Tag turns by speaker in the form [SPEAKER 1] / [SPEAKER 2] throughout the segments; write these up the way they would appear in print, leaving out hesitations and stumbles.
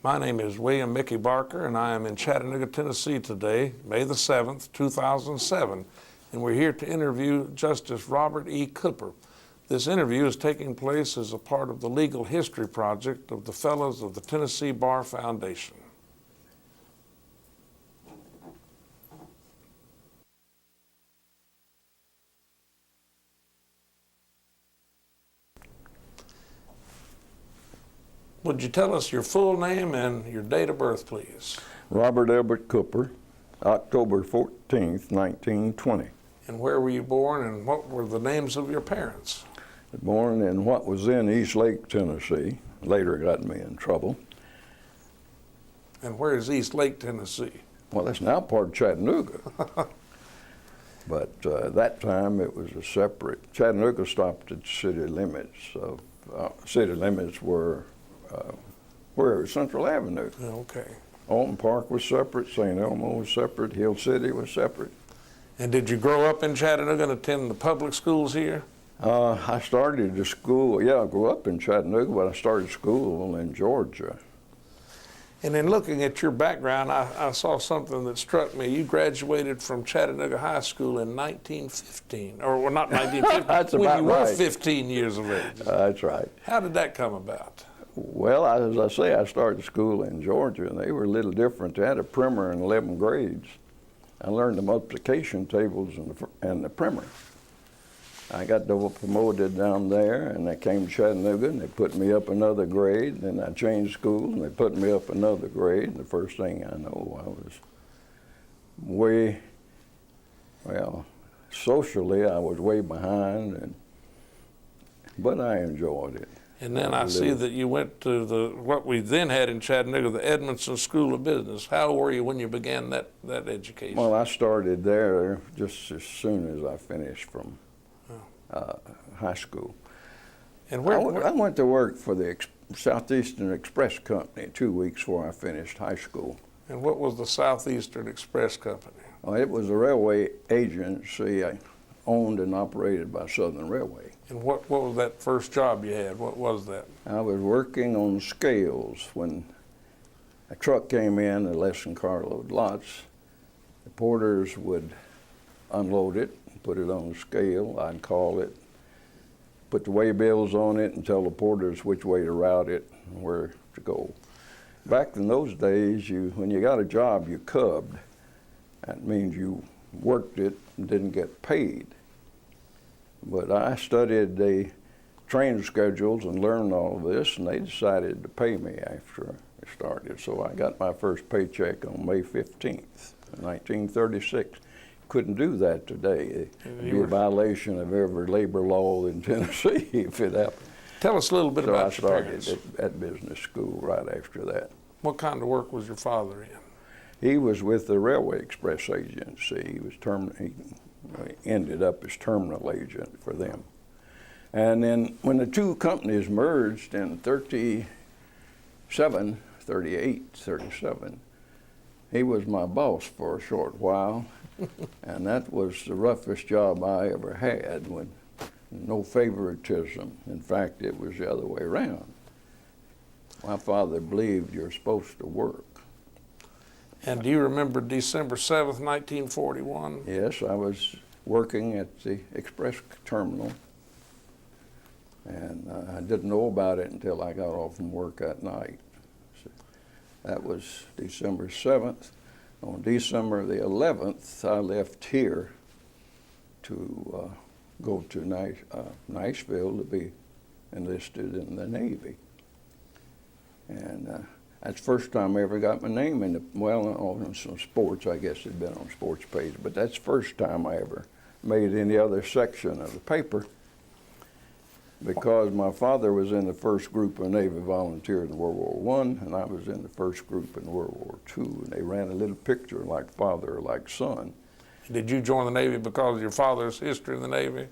[SPEAKER 1] My name is William Mickey Barker, and I am in Chattanooga, Tennessee today, May the 7th, 2007, and we're here to interview Justice Robert E. Cooper. This interview is taking place as a part of the Legal History Project of the Fellows of the Tennessee Bar Foundation. Would you tell us your full name and your date of birth, please?
[SPEAKER 2] Robert Albert Cooper, October 14th, 1920.
[SPEAKER 1] And where were you born, and what were the names of your parents?
[SPEAKER 2] Born in what was then East Lake, Tennessee. Later got me in trouble.
[SPEAKER 1] And where is East Lake, Tennessee?
[SPEAKER 2] Well, that's now part of Chattanooga. But that time it was a separate. Chattanooga stopped at city limits. City limits were where Central Avenue.
[SPEAKER 1] Okay.
[SPEAKER 2] Alton Park was separate, St. Elmo was separate, Hill City was separate.
[SPEAKER 1] And did you grow up in Chattanooga and attend the public schools here?
[SPEAKER 2] I started the school, I grew up in Chattanooga, but I started school in Georgia.
[SPEAKER 1] And in looking at your background, I saw something that struck me. You graduated from Chattanooga High School in 1915, or well, not 1915,
[SPEAKER 2] That's
[SPEAKER 1] when
[SPEAKER 2] about
[SPEAKER 1] you were
[SPEAKER 2] right.
[SPEAKER 1] 15 years of age.
[SPEAKER 2] That's right.
[SPEAKER 1] How did that come about?
[SPEAKER 2] Well, as I say, I started school in Georgia, and they were a little different. They had a primer and 11 grades. I learned the multiplication tables and the primer. I got double promoted down there, and I came to Chattanooga, and they put me up another grade. Then I changed school, and they put me up another grade. And the first thing I know, I was socially, I was way behind, but I enjoyed it.
[SPEAKER 1] And then I see that you went to what we then had in Chattanooga, the Edmondson School of Business. How old were you when you began that education?
[SPEAKER 2] Well, I started there just as soon as I finished from high school.
[SPEAKER 1] And
[SPEAKER 2] I went to work for the Southeastern Express Company 2 weeks before I finished high school.
[SPEAKER 1] And what was the Southeastern Express Company?
[SPEAKER 2] Well, it was a railway agency owned and operated by Southern Railway.
[SPEAKER 1] And what was that first job you had? What was that?
[SPEAKER 2] I was working on scales when a truck came in, a less than carload lots. The porters would unload it, put it on the scale. I'd call it, put the weigh bills on it, and tell the porters which way to route it and where to go. Back in those days, when you got a job, you cubbed. That means you worked it and didn't get paid. But I studied the train schedules and learned all of this, and they decided to pay me after I started. So I got my first paycheck on May 15th, 1936. Couldn't do that today. It'd be a violation of every labor law in Tennessee if it happened.
[SPEAKER 1] Tell us a little bit about your parents.
[SPEAKER 2] So I started at business school right after that.
[SPEAKER 1] What kind of work was your father in?
[SPEAKER 2] He was with the Railway Express Agency. He was he ended up as terminal agent for them. And then when the two companies merged in 37, he was my boss for a short while. And that was the roughest job I ever had, with no favoritism. In fact, it was the other way around. My father believed you're supposed to work.
[SPEAKER 1] And do you remember December 7th, 1941?
[SPEAKER 2] Yes, I was working at the express terminal, and I didn't know about it until I got off from work that night. So that was December 7th. On December the 11th, I left here to go to Niceville to be enlisted in the Navy. And that's the first time I ever got my name in on some sports. I guess it'd been on sports page, but that's the first time I ever made any other section of the paper, because my father was in the first group of Navy volunteers in World War I, and I was in the first group in World War II, and they ran a little picture like father, like son.
[SPEAKER 1] Did you join the Navy because of your father's history in the Navy?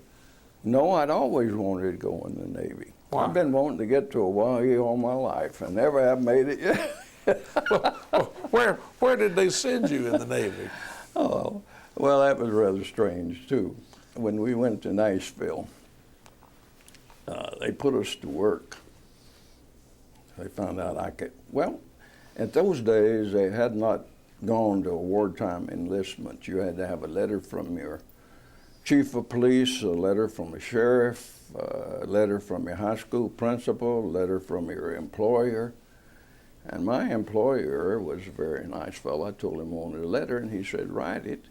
[SPEAKER 2] No, I'd always wanted to go in the Navy.
[SPEAKER 1] Why?
[SPEAKER 2] I've been wanting to get to Hawaii all my life, and never have made it yet.
[SPEAKER 1] Where did they send you in the Navy?
[SPEAKER 2] Oh, well, that was rather strange, too. When we went to Niceville, they put us to work. They found out I could, well, At those days, they had not gone to a wartime enlistment. You had to have a letter from your chief of police, a letter from a sheriff, a letter from your high school principal, a letter from your employer. And my employer was a very nice fellow. I told him I wanted a letter, and he said, write it.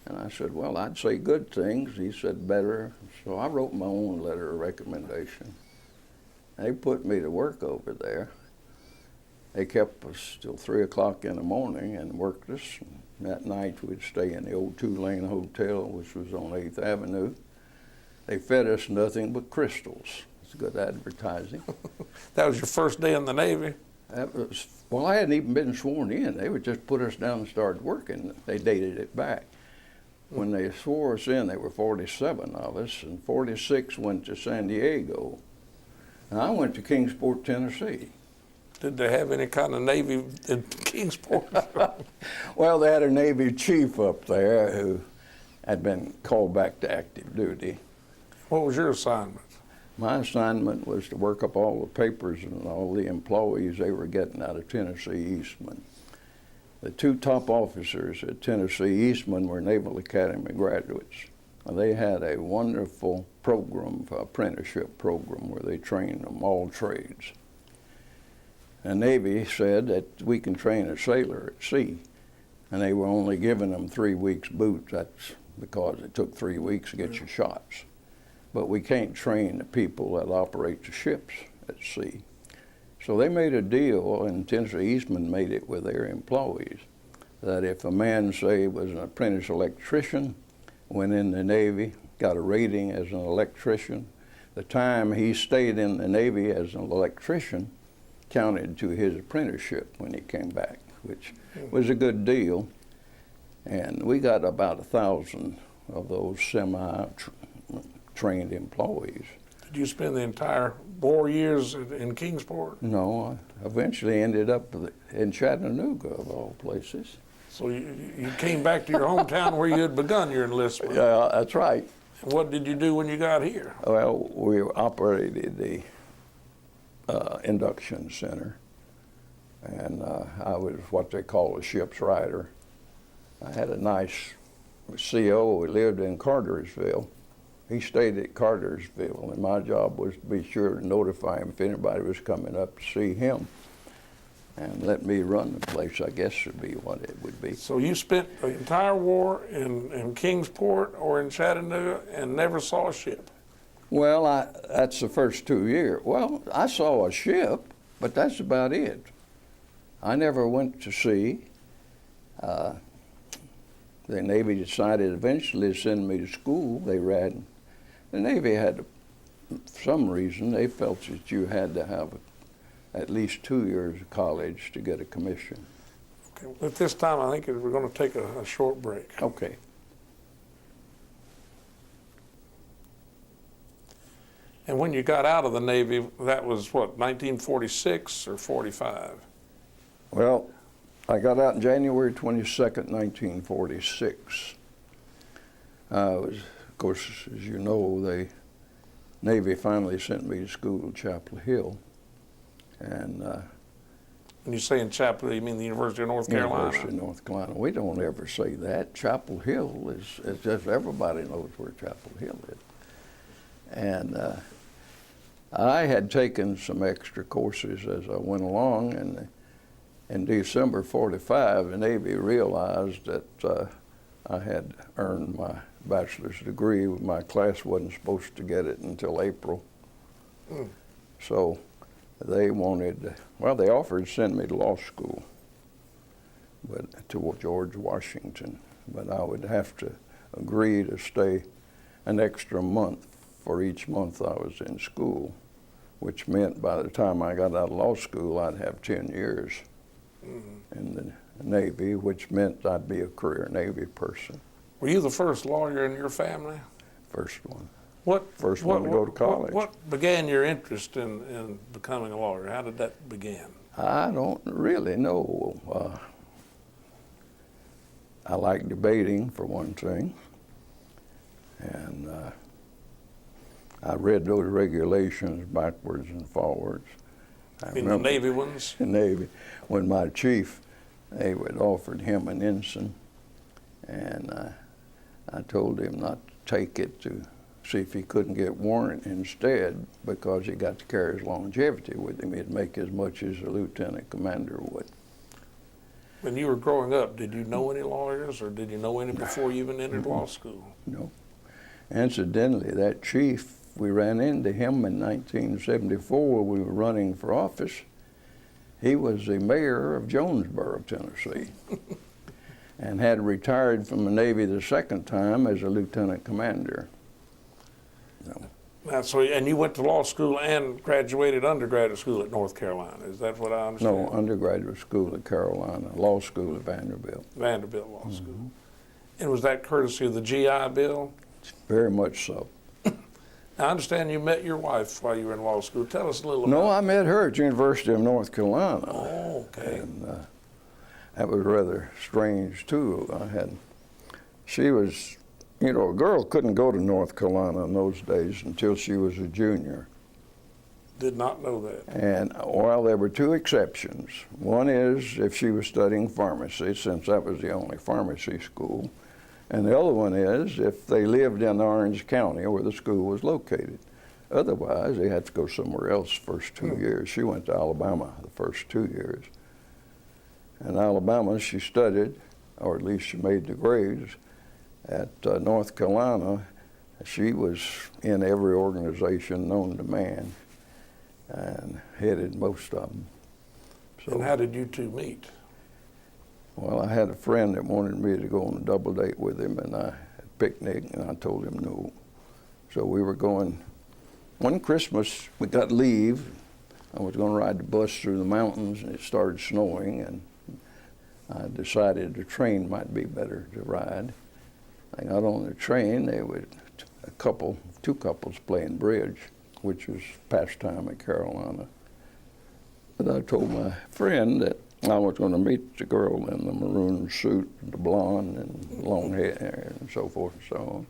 [SPEAKER 2] And I said, well, I'd say good things. He said, better. So I wrote my own letter of recommendation. They put me to work over there. They kept us till 3 o'clock in the morning and worked us. And that night we'd stay in the old two-lane hotel, which was on 8th Avenue. They fed us nothing but crystals. It's good advertising.
[SPEAKER 1] That was your first day in the Navy?
[SPEAKER 2] That was, well, I hadn't even been sworn in. They would just put us down and start working. They dated it back. When they swore us in, there were 47 of us, and 46 went to San Diego. And I went to Kingsport, Tennessee.
[SPEAKER 1] Did they have any kind of Navy in Kingsport?
[SPEAKER 2] Well, they had a Navy chief up there who had been called back to active duty.
[SPEAKER 1] What was your assignment?
[SPEAKER 2] My assignment was to work up all the papers and all the employees they were getting out of Tennessee Eastman. The two top officers at Tennessee Eastman were Naval Academy graduates. They had a wonderful program, apprenticeship program, where they trained them all trades. The Navy said that we can train a sailor at sea, and they were only giving them 3 weeks boots. That's because it took 3 weeks to get your shots. But we can't train the people that operate the ships at sea. So they made a deal, and Tennessee Eastman made it with their employees, that if a man, say, was an apprentice electrician, went in the Navy, got a rating as an electrician, the time he stayed in the Navy as an electrician counted to his apprenticeship when he came back, which was a good deal. And we got about 1,000 of those semi-trained employees.
[SPEAKER 1] Did you spend the entire 4 years in Kingsport?
[SPEAKER 2] No, I eventually ended up in Chattanooga, of all places.
[SPEAKER 1] So you came back to your hometown where you had begun your enlistment.
[SPEAKER 2] Yeah, that's right.
[SPEAKER 1] And what did you do when you got here?
[SPEAKER 2] Well, we operated the induction center, and I was what they call a ship's rider. I had a nice CO who lived in Cartersville. He stayed at Cartersville, and my job was to be sure to notify him if anybody was coming up to see him, and let me run the place, I guess would be what it would be.
[SPEAKER 1] So you spent the entire war in Kingsport or in Chattanooga and never saw a ship?
[SPEAKER 2] Well, that's the first 2 years. Well, I saw a ship, but that's about it. I never went to sea. The Navy decided eventually to send me to school. The Navy had, for some reason, they felt that you had to have at least 2 years of college to get a commission.
[SPEAKER 1] Okay. At this time, I think we're going to take a short break.
[SPEAKER 2] Okay.
[SPEAKER 1] And when you got out of the Navy, that was what, 1946 or 45?
[SPEAKER 2] Well, I got out on January 22nd, 1946. Of course, as you know, the Navy finally sent me to school at Chapel Hill. And
[SPEAKER 1] when you say in Chapel Hill, you mean the University of North Carolina?
[SPEAKER 2] University of North Carolina. We don't ever say that. Chapel Hill is just, everybody knows where Chapel Hill is. And I had taken some extra courses as I went along, and in December '45, the Navy realized that I had earned my bachelor's degree. My class wasn't supposed to get it until April. So they wanted, well, they offered to send me to law school, but to George Washington, but I would have to agree to stay an extra month for each month I was in school, which meant by the time I got out of law school, I'd have 10 years in the Navy, which meant I'd be a career Navy person.
[SPEAKER 1] Were you the first lawyer in your family?
[SPEAKER 2] First one.
[SPEAKER 1] First
[SPEAKER 2] one to go to college.
[SPEAKER 1] What began your interest in becoming a lawyer? How did that begin?
[SPEAKER 2] I don't really know. I like debating, for one thing, and I read those regulations backwards and forwards. I
[SPEAKER 1] mean the Navy ones?
[SPEAKER 2] The Navy. When my chief, they would offered him an ensign, and I told him not to take it to see if he couldn't get warrant instead, because he got to carry his longevity with him. He'd make as much as a lieutenant commander would.
[SPEAKER 1] When you were growing up, did you know any lawyers, or did you know any before you even entered law school?
[SPEAKER 2] No. Incidentally, that chief, we ran into him in 1974. We were running for office. He was the mayor of Jonesboro, Tennessee, and had retired from the Navy the second time as a lieutenant commander. So.
[SPEAKER 1] And you went to law school and graduated undergraduate school at North Carolina. Is that what I understand?
[SPEAKER 2] No, undergraduate school at Carolina, law school at Vanderbilt.
[SPEAKER 1] Vanderbilt Law School. And was that courtesy of the GI Bill?
[SPEAKER 2] Very much so.
[SPEAKER 1] I understand you met your wife while you were in law school. Tell us a little about
[SPEAKER 2] No, I met her at the University of North Carolina.
[SPEAKER 1] Oh, okay.
[SPEAKER 2] And that was rather strange, too. She was, you know, a girl couldn't go to North Carolina in those days until she was a junior.
[SPEAKER 1] Did not know that.
[SPEAKER 2] And, well, there were two exceptions. One is if she was studying pharmacy, since that was the only pharmacy school. And the other one is if they lived in Orange County where the school was located. Otherwise, they had to go somewhere else the first 2 years. She went to Alabama the first 2 years. In Alabama, she studied, or at least she made the grades. At North Carolina, she was in every organization known to man and headed most of them. So,
[SPEAKER 1] and how did you two meet?
[SPEAKER 2] Well, I had a friend that wanted me to go on a double date with him, and I had a picnic, and I told him no. So we were going, one Christmas, we got leave. I was going to ride the bus through the mountains, and it started snowing, and I decided the train might be better to ride. I got on the train. There were two couples playing bridge, which was pastime at Carolina. But I told my friend that I was going to meet the girl in the maroon suit, the blonde and long hair and so forth and so on.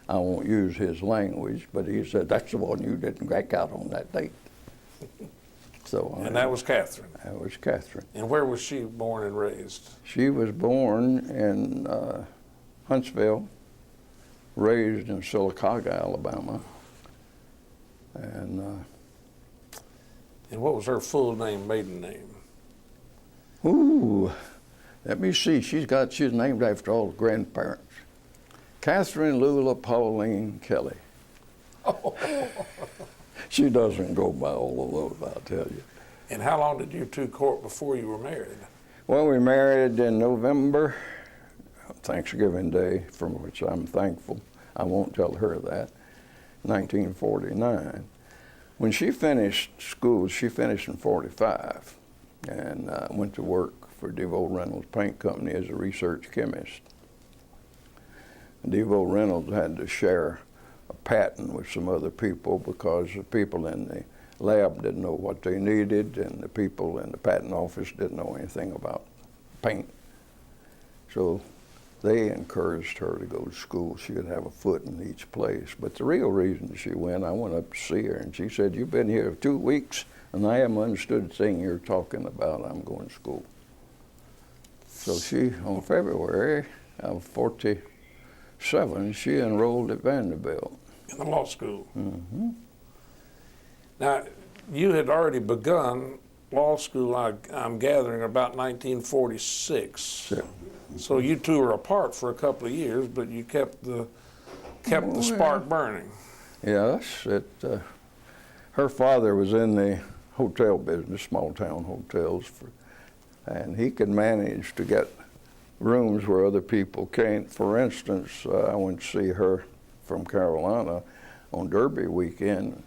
[SPEAKER 2] I won't use his language, but he said, "That's the one you didn't crack out on that date." So.
[SPEAKER 1] And that was Catherine?
[SPEAKER 2] That was Catherine.
[SPEAKER 1] And where was she born and raised?
[SPEAKER 2] She was born in Huntsville, raised in Sylacauga, Alabama. And
[SPEAKER 1] what was her full name, maiden name?
[SPEAKER 2] Ooh, let me see. She's named after all the grandparents. Catherine Lula Pauline Kelly.
[SPEAKER 1] Oh.
[SPEAKER 2] She doesn't go by all of those, I'll tell you.
[SPEAKER 1] And how long did you two court before you were married?
[SPEAKER 2] Well, we married in November, Thanksgiving Day, for which I'm thankful. I won't tell her that. 1949. When she finished school, she finished in 45. And went to work for DeVoe Reynolds Paint Company as a research chemist. DeVoe Reynolds had to share a patent with some other people because the people in the lab didn't know what they needed, and the people in the patent office didn't know anything about paint. So they encouraged her to go to school. She would have a foot in each place. But the real reason she went, I went up to see her, and she said, "You've been here 2 weeks, and I haven't understood the thing you're talking about. I'm going to school." So she, on February of 47, she enrolled at Vanderbilt.
[SPEAKER 1] In the law school?
[SPEAKER 2] Mm-hmm.
[SPEAKER 1] Now, you had already begun law school, I'm gathering, about 1946.
[SPEAKER 2] Sure.
[SPEAKER 1] So you two were apart for a couple of years, but you kept the spark burning.
[SPEAKER 2] Yes. Her father was in the hotel business, small town hotels, and he could manage to get rooms where other people can't. For instance, I went to see her from Carolina on Derby weekend,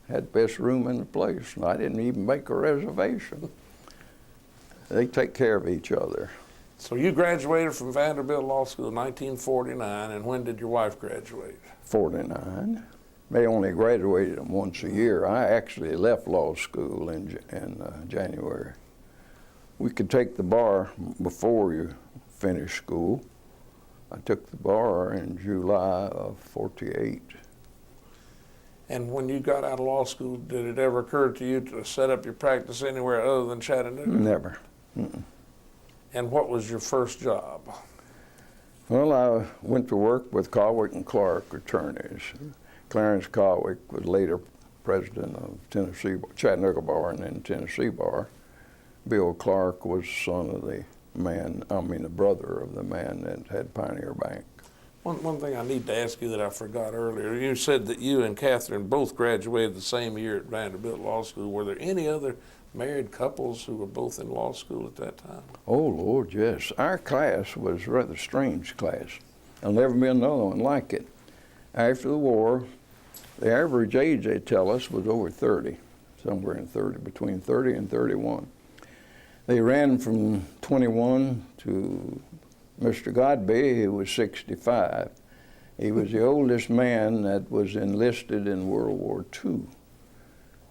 [SPEAKER 2] had the best room in the place, and I didn't even make a reservation. They take care of each other.
[SPEAKER 1] So you graduated from Vanderbilt Law School in 1949, and when did your wife graduate?
[SPEAKER 2] 49. They only graduated them once a year. I actually left law school in January. We could take the bar before you finish school. I took the bar in July of 48.
[SPEAKER 1] And when you got out of law school, did it ever occur to you to set up your practice anywhere other than Chattanooga?
[SPEAKER 2] Never. Mm-mm.
[SPEAKER 1] And what was your first job?
[SPEAKER 2] Well, I went to work with Colwick and Clark attorneys. Clarence Colwick was later president of Chattanooga Bar and then Tennessee Bar. Bill Clark was son of the brother of the man that had Pioneer Bank.
[SPEAKER 1] One thing I need to ask you that I forgot earlier, you said that you and Catherine both graduated the same year at Vanderbilt Law School. Were there any other married couples who were both in law school at that time?
[SPEAKER 2] Oh, Lord, yes. Our class was a rather strange class. There'll never be another one like it. After the war, the average age, they tell us, was over 30, somewhere in 30, between 30 and 31. They ran from 21 to Mr. Godby, who was 65. He was the oldest man that was enlisted in World War II.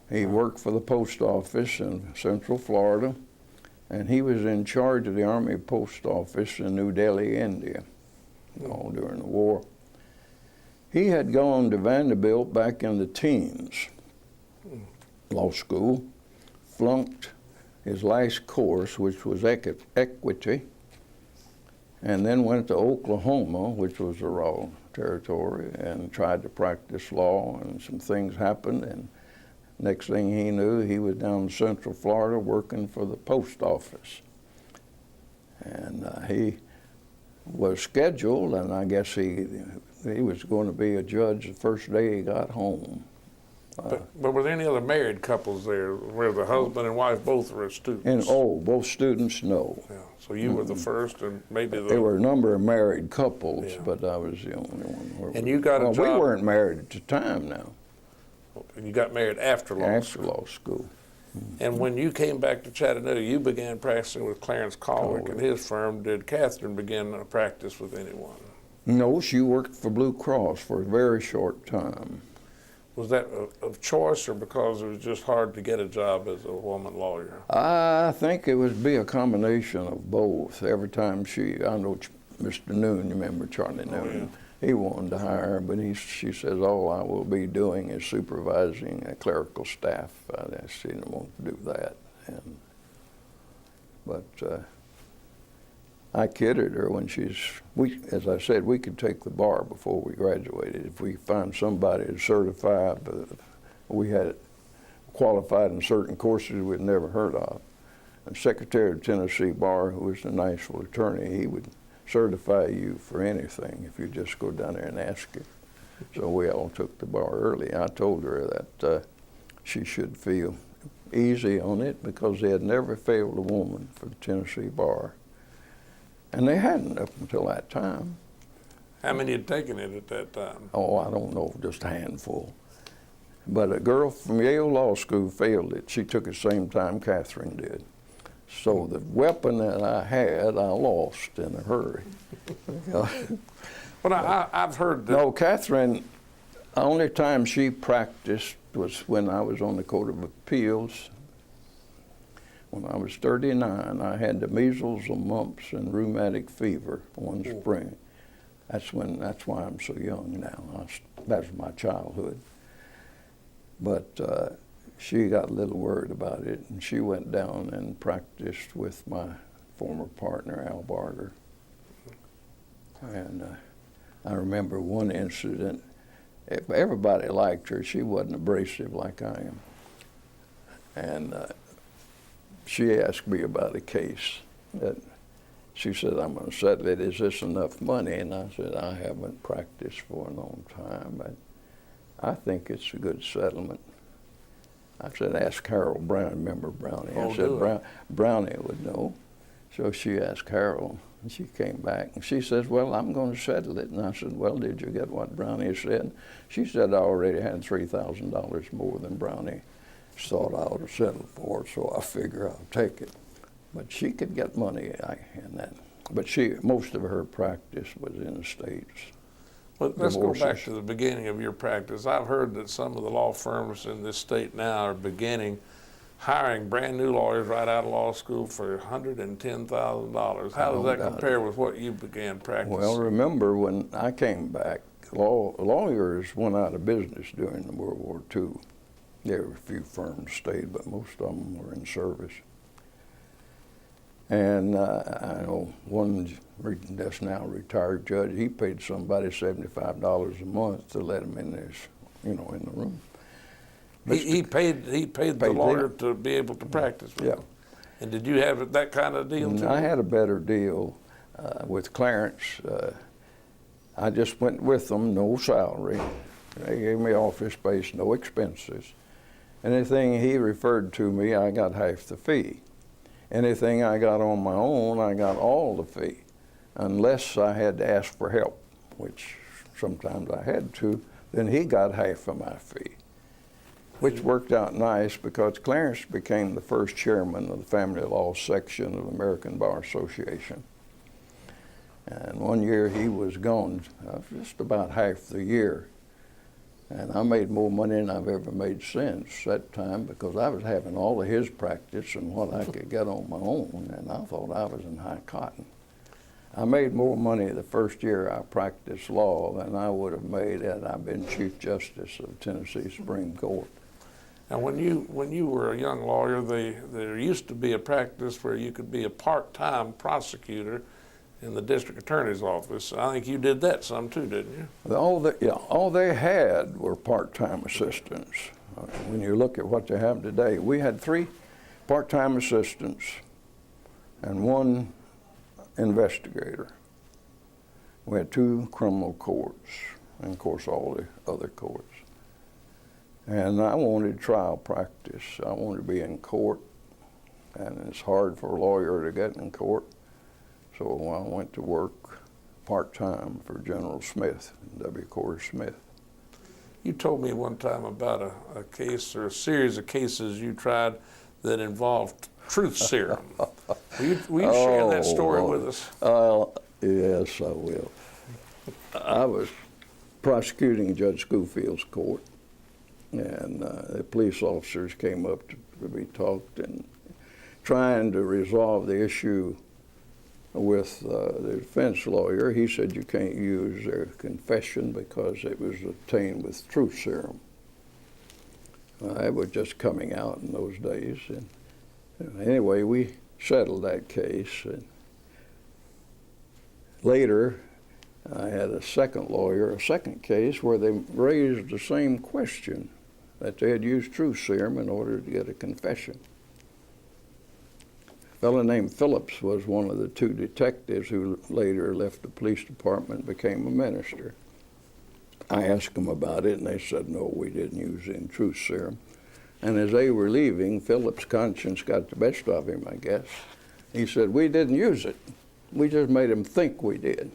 [SPEAKER 2] He worked for the post office in Central Florida, and he was in charge of the Army Post Office in New Delhi, India, all during the war. He had gone to Vanderbilt back in the teens, law school, flunked his last course, which was equity, and then went to Oklahoma, which was a raw territory, and tried to practice law, and some things happened, and next thing he knew, he was down in Central Florida working for the post office. And he was scheduled, and I guess he was going to be a judge the first day he got home.
[SPEAKER 1] But were there any other married couples there where the husband and wife both were students?
[SPEAKER 2] And both students, no.
[SPEAKER 1] Yeah. So you were the first, and maybe
[SPEAKER 2] There were a number of married couples, but I was the only one.
[SPEAKER 1] And you got a job?
[SPEAKER 2] We weren't married at the time now.
[SPEAKER 1] And you got married after law school?
[SPEAKER 2] After law school.
[SPEAKER 1] And when you came back to Chattanooga, you began practicing with Clarence Colwick and his firm. Did Catherine begin a practice with anyone?
[SPEAKER 2] No, she worked for Blue Cross for a very short time.
[SPEAKER 1] Was that of choice or because it was just hard to get a job as a woman lawyer?
[SPEAKER 2] I think it would be a combination of both. Every time I know Mr. Noon, you remember Charlie Noon? Oh, yeah. He wanted to hire her, but she says, all I will be doing is supervising a clerical staff. She didn't want to do that. But I kidded her when as I said, we could take the bar before we graduated. If we find somebody that's certified, we had qualified in certain courses we'd never heard of. The Secretary of Tennessee Bar, who was the Nashville attorney, he would certify you for anything if you just go down there and ask him. So we all took the bar early. I told her that she should feel easy on it because they had never failed a woman for the Tennessee Bar. And they hadn't up until that time.
[SPEAKER 1] How many had taken it at that time?
[SPEAKER 2] Oh, I don't know, just a handful. But a girl from Yale Law School failed it. She took it the same time Catherine did. So the weapon that I had, I lost in a hurry.
[SPEAKER 1] Well, I've heard that.
[SPEAKER 2] No, Catherine, the only time she practiced was when I was on the Court of Appeals. When I was 39, I had the measles, the mumps, and rheumatic fever one spring. That's why I'm so young now. That was my childhood. But she got a little worried about it, and she went down and practiced with my former partner, Al Barter. And I remember one incident. Everybody liked her. She wasn't abrasive like I am. And she asked me about a case that she said, I'm going to settle it. Is this enough money? And I said, I haven't practiced for a long time, but I think it's a good settlement. I said, ask Harold Brown. Remember Brownie? I said, Brownie would know. So she asked Harold, and she came back, and she says, well, I'm going to settle it. And I said, well, did you get what Brownie said? She said, I already had $3,000 more than Brownie thought I ought to settle for, so I figure I'll take it. But she could get money in that. But most of her practice was in the States.
[SPEAKER 1] Well, let's go back to the beginning of your practice. I've heard that some of the law firms in this state now are hiring brand new lawyers right out of law school for $110,000. How does that compare with what you began practicing?
[SPEAKER 2] Well, remember when I came back, lawyers went out of business during the World War II. There were a few firms stayed, but most of them were in service. And I know one that's now retired judge, he paid somebody $75 a month to let him in his, in the room.
[SPEAKER 1] He paid the lawyer to be able to practice with him. And did you have that kind of deal too?
[SPEAKER 2] I had a better deal with Clarence. I just went with them, no salary. They gave me office space, no expenses. Anything he referred to me, I got half the fee. Anything I got on my own, I got all the fee, unless I had to ask for help, which sometimes I had to, then he got half of my fee, which worked out nice because Clarence became the first chairman of the family law section of the American Bar Association. And one year he was gone just about half the year. And I made more money than I've ever made since that time because I was having all of his practice and what I could get on my own, and I thought I was in high cotton. I made more money the first year I practiced law than I would have made had I been Chief Justice of Tennessee Supreme Court.
[SPEAKER 1] Now, when you were a young lawyer, there used to be a practice where you could be a part-time prosecutor in the district attorney's office. I think you did that some too, didn't you?
[SPEAKER 2] All they had were part-time assistants. When you look at what they have today, we had 3 part-time assistants and 1 investigator. We had 2 criminal courts, and of course all the other courts. And I wanted trial practice. I wanted to be in court, and it's hard for a lawyer to get in court. So I went to work part-time for General Smith, W. Corey Smith.
[SPEAKER 1] You told me one time about a case or a series of cases you tried that involved truth serum. Will you share that story with us?
[SPEAKER 2] Yes, I will. I was prosecuting Judge Schofield's court, and the police officers came up to be talked and trying to resolve the issue with the defense lawyer. He said you can't use their confession because it was obtained with truth serum. It was just coming out in those days. And anyway, we settled that case. And later, I had a second case where they raised the same question, that they had used truth serum in order to get a confession. A fellow named Phillips was one of the 2 detectives who later left the police department and became a minister. I asked them about it, and they said, no, we didn't use any truth serum. And as they were leaving, Phillips' conscience got the best of him, I guess. He said, we didn't use it. We just made him think we did.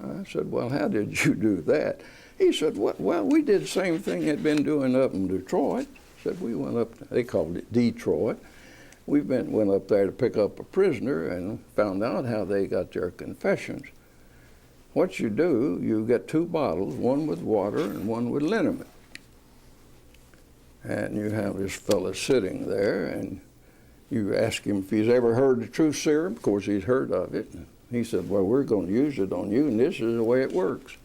[SPEAKER 2] I said, well, how did you do that? He said, well, we did the same thing they'd been doing up in Detroit. Said we went up, they called it Detroit. We went up there to pick up a prisoner and found out how they got their confessions. What you do, you get 2 bottles, one with water and one with liniment. And you have this fella sitting there, and you ask him if he's ever heard of truth serum. Of course, he's heard of it. He said, well, we're going to use it on you, and this is the way it works.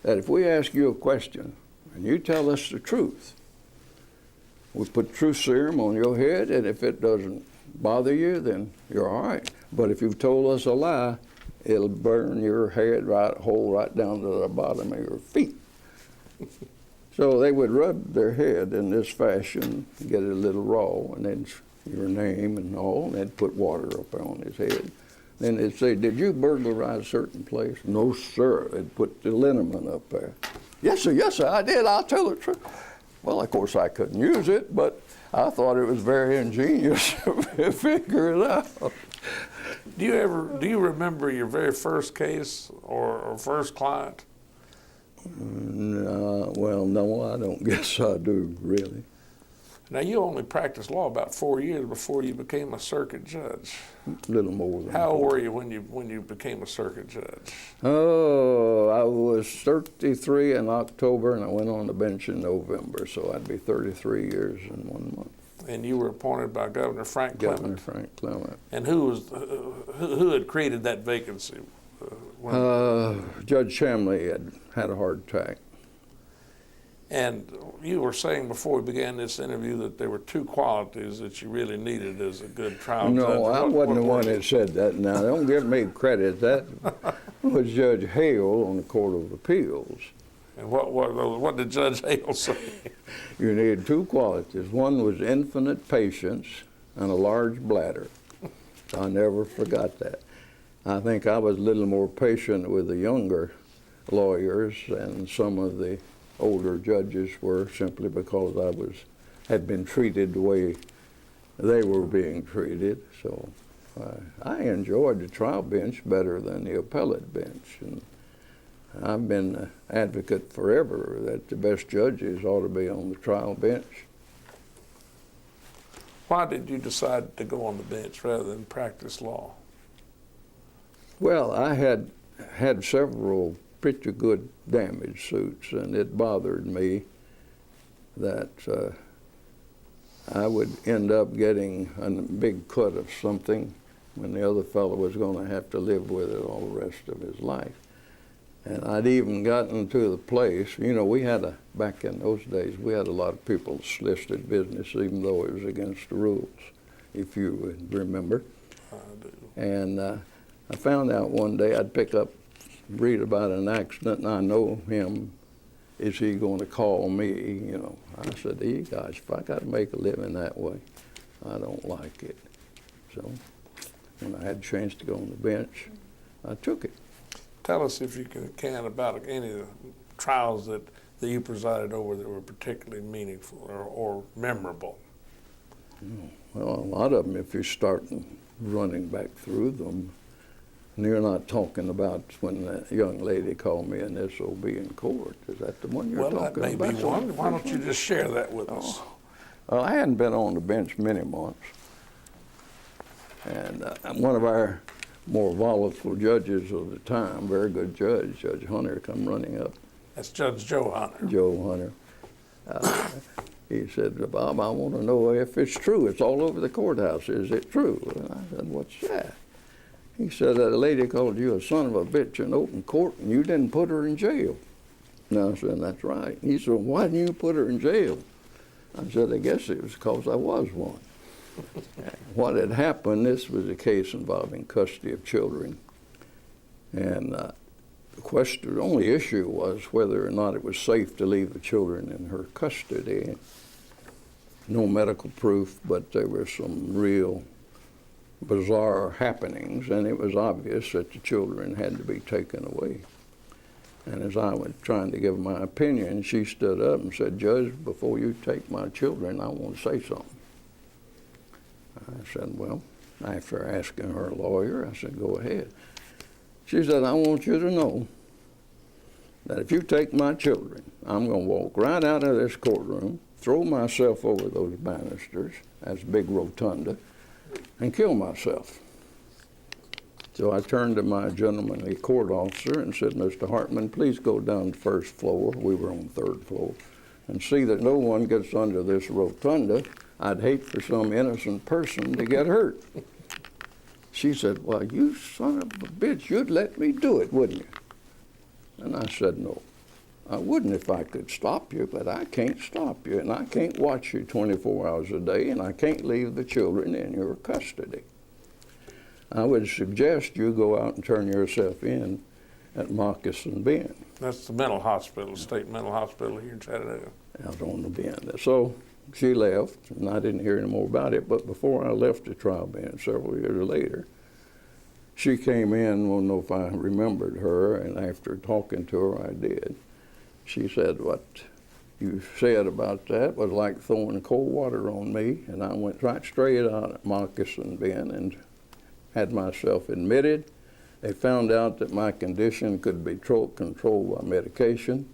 [SPEAKER 2] That if we ask you a question, and you tell us the truth, we put truth serum on your head, and if it doesn't bother you, then you're all right. But if you've told us a lie, it'll burn your head whole right down to the bottom of your feet. So they would rub their head in this fashion, get it a little raw, and then your name and all, and they'd put water up on his head. Then they'd say, did you burglarize a certain place? No, sir. They'd put the liniment up there. Yes, sir, I did. I'll tell the truth. Well, of course, I couldn't use it, but I thought it was very ingenious to figure it out.
[SPEAKER 1] Do you remember your very first case or first client?
[SPEAKER 2] Well, no, I don't guess I do, really.
[SPEAKER 1] Now, you only practiced law about 4 years before you became a circuit judge.
[SPEAKER 2] A little more than
[SPEAKER 1] How old
[SPEAKER 2] 4.
[SPEAKER 1] were you when you became a circuit judge?
[SPEAKER 2] Oh, I was 33 in October, and I went on the bench in November, so I'd be 33 years in 1 month.
[SPEAKER 1] And you were appointed by Governor Frank Clement.
[SPEAKER 2] Governor Frank Clement.
[SPEAKER 1] And who had created that vacancy?
[SPEAKER 2] Judge Shamley had a heart attack.
[SPEAKER 1] And you were saying before we began this interview that there were two qualities that you really needed as a good trial judge.
[SPEAKER 2] No, I wasn't the one that said that. Now, don't give me credit. That was Judge Hale on the Court of Appeals.
[SPEAKER 1] And what did Judge Hale say?
[SPEAKER 2] You need two qualities. One was infinite patience and a large bladder. I never forgot that. I think I was a little more patient with the younger lawyers and some of the older judges were, simply because I had been treated the way they were being treated. So I enjoyed the trial bench better than the appellate bench. And I've been an advocate forever that the best judges ought to be on the trial bench.
[SPEAKER 1] Why did you decide to go on the bench rather than practice law?
[SPEAKER 2] Well, I had several pretty good damage suits, and it bothered me that I would end up getting a big cut of something when the other fellow was going to have to live with it all the rest of his life. And I'd even gotten to the place, you know, back in those days, we had a lot of people that solicited business, even though it was against the rules, if you would remember.
[SPEAKER 1] I do.
[SPEAKER 2] And I found out one day I'd read about an accident, and I know him. Is he going to call me? You know, I said, hey, gosh, if I got to make a living that way, I don't like it. So when I had a chance to go on the bench, I took it.
[SPEAKER 1] Tell us, if you can, about any of the trials that you presided over that were particularly meaningful or memorable.
[SPEAKER 2] Well, a lot of them, if you start running back through them, and you're not talking about when that young lady called me an SOB in court. Is that the one you're talking about?
[SPEAKER 1] Well, that may be one. Why don't you just share that with us?
[SPEAKER 2] Well, I hadn't been on the bench many months. And one of our more volatile judges of the time, very good judge, Judge Hunter, come running up.
[SPEAKER 1] That's Judge Joe Hunter.
[SPEAKER 2] Joe Hunter. He said, Bob, I want to know if it's true. It's all over the courthouse. Is it true? And I said, what's that? He said that a lady called you a son of a bitch in open court and you didn't put her in jail. And I said, that's right. He said, why didn't you put her in jail? I said, I guess it was because I was one. What had happened, this was a case involving custody of children. And the only issue was whether or not it was safe to leave the children in her custody. No medical proof, but there were some real bizarre happenings, and it was obvious that the children had to be taken away. And as I was trying to give my opinion, she stood up and said, Judge, before you take my children, I want to say something. I said, well, after asking her lawyer, I said, go ahead. She said, I want you to know that if you take my children, I'm going to walk right out of this courtroom, throw myself over those banisters, that's a big rotunda, and kill myself. So I turned to my gentlemanly court officer and said, Mr. Hartman, please go down to the first floor, we were on the third floor, and see that no one gets under this rotunda. I'd hate for some innocent person to get hurt. She said, well, you son of a bitch, you'd let me do it, wouldn't you? And I said, no, I wouldn't if I could stop you, but I can't stop you, and I can't watch you 24 hours a day, and I can't leave the children in your custody. I would suggest you go out and turn yourself in at Moccasin Bend.
[SPEAKER 1] That's the mental hospital, state mental hospital here in Chattanooga.
[SPEAKER 2] Out on the Bend. So she left, and I didn't hear any more about it, but before I left the trial bench several years later, she came in, I don't know if I remembered her, and after talking to her, I did. She said, what you said about that was like throwing cold water on me, and I went right straight out at Moccasin Bend and had myself admitted. They found out that my condition could be controlled by medication.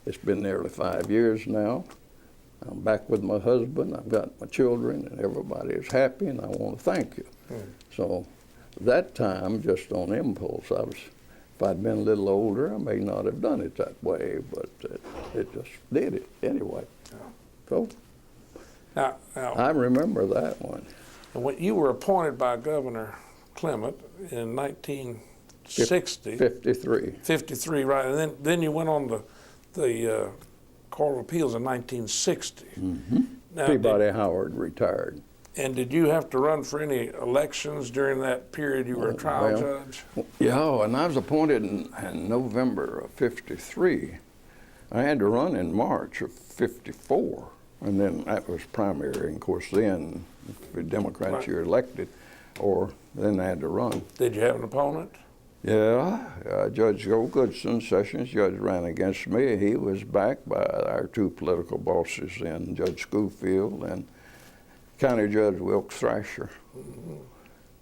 [SPEAKER 2] It's been nearly 5 years now. I'm back with my husband, I've got my children, and everybody is happy, and I want to thank you. So that time, just on impulse, if I'd been a little older, I may not have done it that way, but it just did it anyway. So
[SPEAKER 1] Now,
[SPEAKER 2] I remember that one.
[SPEAKER 1] when you were appointed by Governor Clement in 19 60.
[SPEAKER 2] 53.
[SPEAKER 1] 53, right. And then you went on the Court of Appeals in 1960.
[SPEAKER 2] Mm-hmm.
[SPEAKER 1] Now,
[SPEAKER 2] Peabody Howard retired.
[SPEAKER 1] And did you have to run for any elections during that period you were a trial judge?
[SPEAKER 2] Yeah, and I was appointed in November of 53. I had to run in March of 54, and then that was primary. And of course, then if the Democrats
[SPEAKER 1] Right.
[SPEAKER 2] you're elected, or then I had to run.
[SPEAKER 1] Did you have an opponent?
[SPEAKER 2] Yeah, Judge Joe Goodson, Sessions Judge, ran against me. He was backed by our two political bosses then, Judge Schofield and County Judge Wilkes Thrasher.
[SPEAKER 1] Mm-hmm.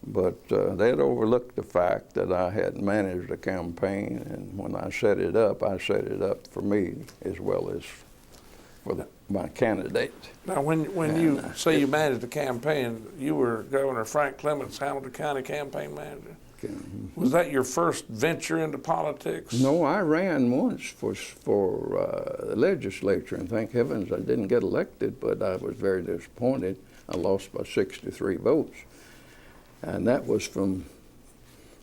[SPEAKER 2] But they had overlooked the fact that I had managed a campaign, and when I set it up for me as well as for my candidate.
[SPEAKER 1] Now, when you say you managed a campaign, you were Governor Frank Clement's Hamilton County campaign manager. Was that your first venture into politics?
[SPEAKER 2] No, I ran once for the legislature, and thank heavens I didn't get elected, but I was very disappointed. I lost by 63 votes. And that was from,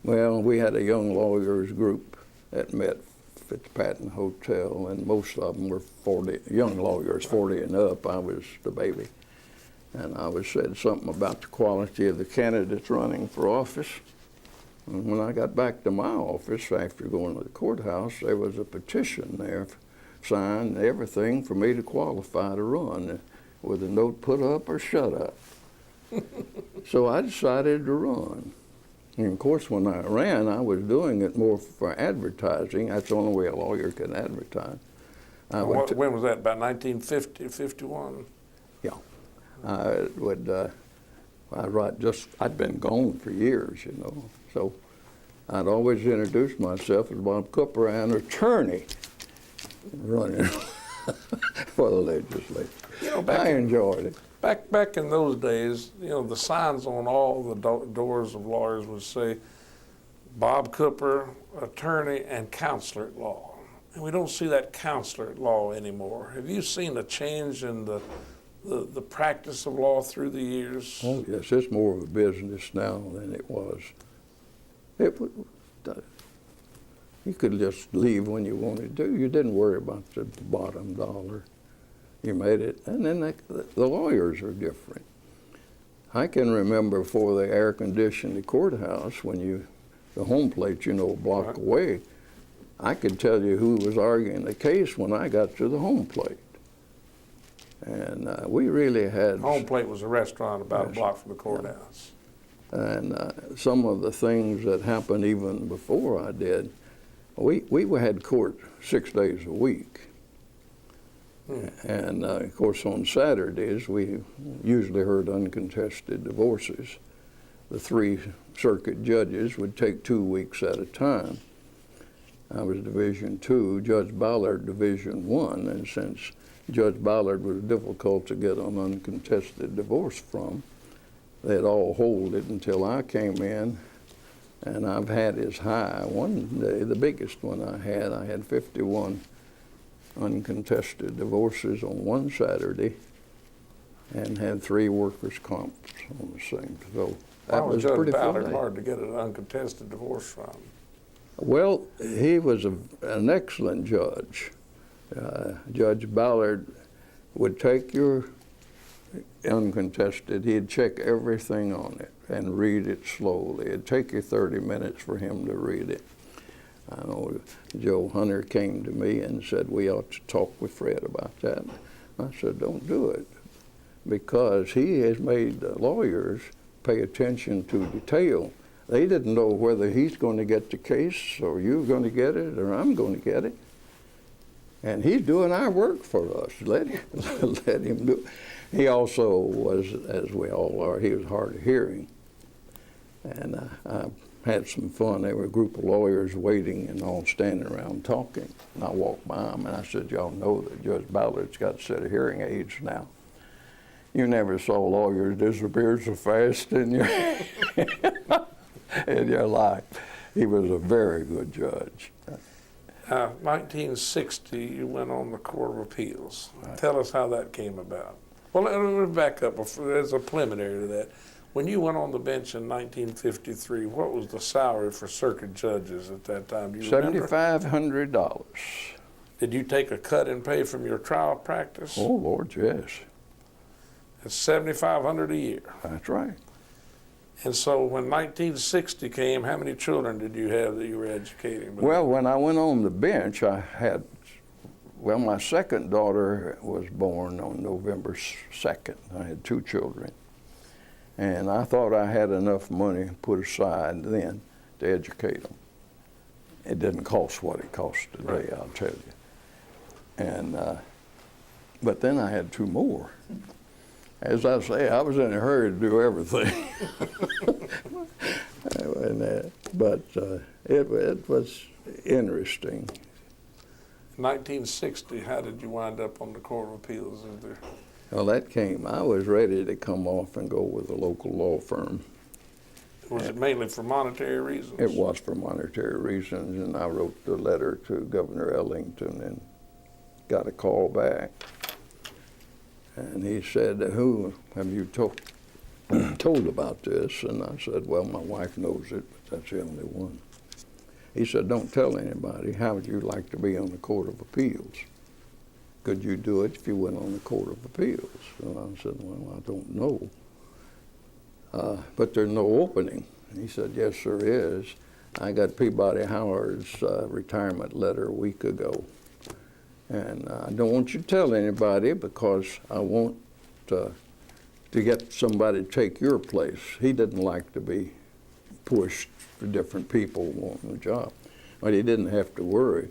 [SPEAKER 2] well, we had a young lawyers group that met at the Patton Hotel, and most of them were 40, young lawyers, 40 and up. I was the baby. And I was said something about the quality of the candidates running for office. And when I got back to my office after going to the courthouse, there was a petition there, signed, everything for me to qualify to run, with a note, put up or shut up. So I decided to run. And of course, when I ran, I was doing it more for advertising. That's the only way a lawyer can advertise.
[SPEAKER 1] When was that, about 1950, 51?
[SPEAKER 2] Yeah. I'd been gone for years, you know. So I'd always introduce myself as Bob Cooper, an attorney running for the legislature.
[SPEAKER 1] You know,
[SPEAKER 2] I enjoyed it.
[SPEAKER 1] Back in those days, you know, the signs on all the doors of lawyers would say, Bob Cooper, attorney and counselor at law. And we don't see that counselor at law anymore. Have you seen a change in the practice of law through the years?
[SPEAKER 2] Oh, yes, it's more of a business now than it was. You could just leave when you wanted to. You didn't worry about the bottom dollar. You made it, and then the lawyers are different. I can remember before they air conditioned the courthouse, when the home plate, you know, a block
[SPEAKER 1] Right.
[SPEAKER 2] away, I could tell you who was arguing the case when I got to the home plate. And we really had...
[SPEAKER 1] Home plate was a restaurant about a block from the courthouse.
[SPEAKER 2] And some of the things that happened even before I did, we had court 6 days a week. And of course on Saturdays we usually heard uncontested divorces. The 3 circuit judges would take 2 weeks at a time. I was Division 2, Judge Ballard Division 1, and since Judge Ballard was difficult to get an uncontested divorce from, they'd all hold it until I came in, and I've had as high one day, the biggest one I had 51 uncontested divorces on one Saturday, and had 3 workers' comps on the same. So that was
[SPEAKER 1] Judge
[SPEAKER 2] pretty
[SPEAKER 1] Ballard
[SPEAKER 2] funny.
[SPEAKER 1] hard to get an uncontested divorce from?
[SPEAKER 2] Well, he was an excellent judge. Judge Ballard would take your uncontested, he'd check everything on it and read it slowly. It'd take you 30 minutes for him to read it. I know Joe Hunter came to me and said, we ought to talk with Fred about that. I said, don't do it, because he has made lawyers pay attention to detail. They didn't know whether he's going to get the case, or you're going to get it, or I'm going to get it. And he's doing our work for us. Let him do it. He also was, as we all are, he was hard of hearing. And I had some fun. There were a group of lawyers waiting and all standing around talking. And I walked by them and I said, y'all know that Judge Ballard's got a set of hearing aids now. You never saw lawyers disappear so fast in your, in your life. He was a very good judge.
[SPEAKER 1] 1960, you went on the Court of Appeals. Right. Tell us how that came about. Well, let me back up as a preliminary to that. When you went on the bench in 1953, what was the salary for circuit judges at that time? Do you remember?
[SPEAKER 2] $7,500.
[SPEAKER 1] Did you take a cut in pay from your trial practice?
[SPEAKER 2] Oh, Lord, yes.
[SPEAKER 1] It's $7,500 a year.
[SPEAKER 2] That's right.
[SPEAKER 1] And so when 1960 came, how many children did you have that you were educating?
[SPEAKER 2] Well, when I went on the bench, I had, well, my second daughter was born on November 2nd. I had 2 children. And I thought I had enough money put aside then to educate them. It didn't cost what it costs today,
[SPEAKER 1] Right.
[SPEAKER 2] I'll tell you. And, but then I had 2 more. As I say, I was in a hurry to do everything. But it was interesting.
[SPEAKER 1] 1960, how did you wind up on the Court of Appeals? Is there...
[SPEAKER 2] Well, that came, I was ready to come off and go with a local law firm.
[SPEAKER 1] Was it mainly for monetary reasons?
[SPEAKER 2] It was for monetary reasons, and I wrote the letter to Governor Ellington and got a call back. And he said, who have you told about this? And I said, well, my wife knows it, but that's the only one. He said, don't tell anybody. How would you like to be on the Court of Appeals? Could you do it if you went on the Court of Appeals? And I said, well, I don't know. But there's no opening. And he said, yes, there is. I got Peabody Howard's retirement letter a week ago. And I don't want you to tell anybody because I want to get somebody to take your place. He didn't like to be pushed for different people wanting a job. But he didn't have to worry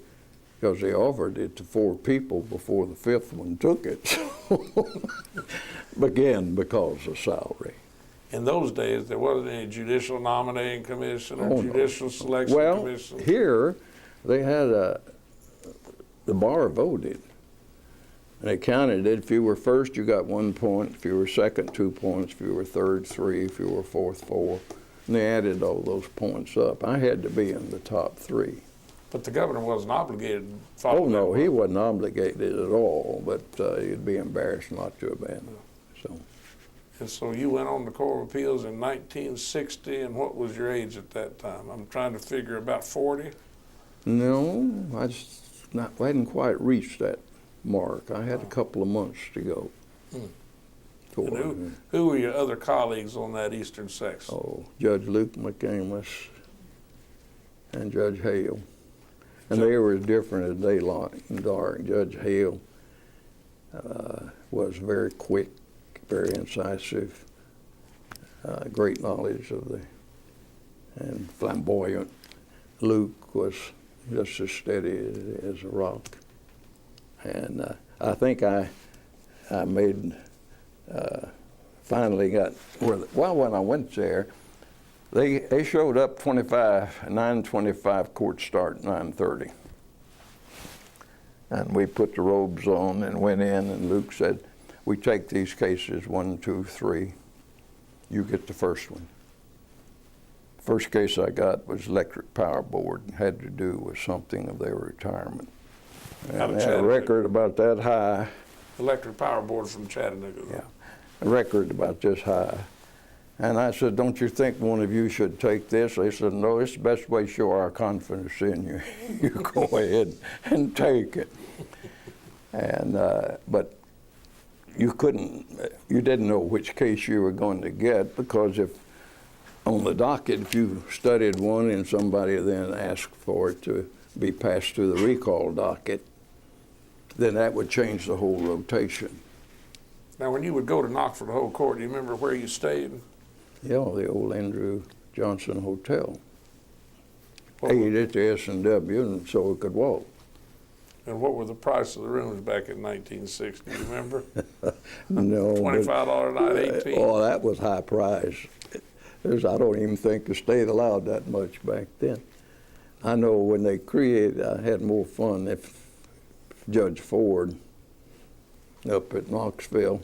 [SPEAKER 2] because they offered it to 4 people before the 5th one took it. Again, because of salary.
[SPEAKER 1] In those days, there wasn't any judicial nominating commission or judicial selection commission?
[SPEAKER 2] Well, here they had the bar voted. And they counted it. If you were first, you got 1 point. If you were second, 2 points. If you were third, 3. If you were fourth, 4. And they added all those points up. I had to be in the top 3.
[SPEAKER 1] But the governor wasn't obligated to follow
[SPEAKER 2] Oh, no,
[SPEAKER 1] that.
[SPEAKER 2] he wasn't obligated at all, but he'd be embarrassed not to have been. So.
[SPEAKER 1] And so you went on the Court of Appeals in 1960, and what was your age at that time? I'm trying to figure about 40?
[SPEAKER 2] No, I hadn't quite reached that mark. I had a couple of months to go.
[SPEAKER 1] And who were your other colleagues on that eastern section?
[SPEAKER 2] Oh, Judge Luke McCamus and Judge Hale. And they were as different as daylight and dark. Judge Hale was very quick, very incisive, great knowledge of and flamboyant. Luke was just as steady as a rock. And I think I made, finally got, well, when I went there, they showed up 9:25, court start 9:30. And we put the robes on and went in, and Luke said, we take these cases 1, 2, 3. You get the first one. First case I got was Electric Power Board, had to do with something of their retirement. And they had a record about that high.
[SPEAKER 1] Electric Power Board from Chattanooga.
[SPEAKER 2] Yeah, a record about this high. And I said, don't you think one of you should take this? They said, no, it's the best way to show our confidence in you. You go ahead and take it. And, but you didn't know which case you were going to get, because if on the docket, if you studied one and somebody then asked for it to be passed to the recall docket, then that would change the whole rotation.
[SPEAKER 1] Now, when you would go to knock for the whole court, do you remember where you stayed?
[SPEAKER 2] Yeah, the old Andrew Johnson Hotel. Ate at the S&W, and so it could walk.
[SPEAKER 1] And what were the price of the rooms back in 1960? Do you remember?
[SPEAKER 2] No.
[SPEAKER 1] $25 a night, 18.
[SPEAKER 2] Oh, that was high price. I don't even think the state allowed that much back then. I know when they created, I had more fun if Judge Ford up at Knoxville,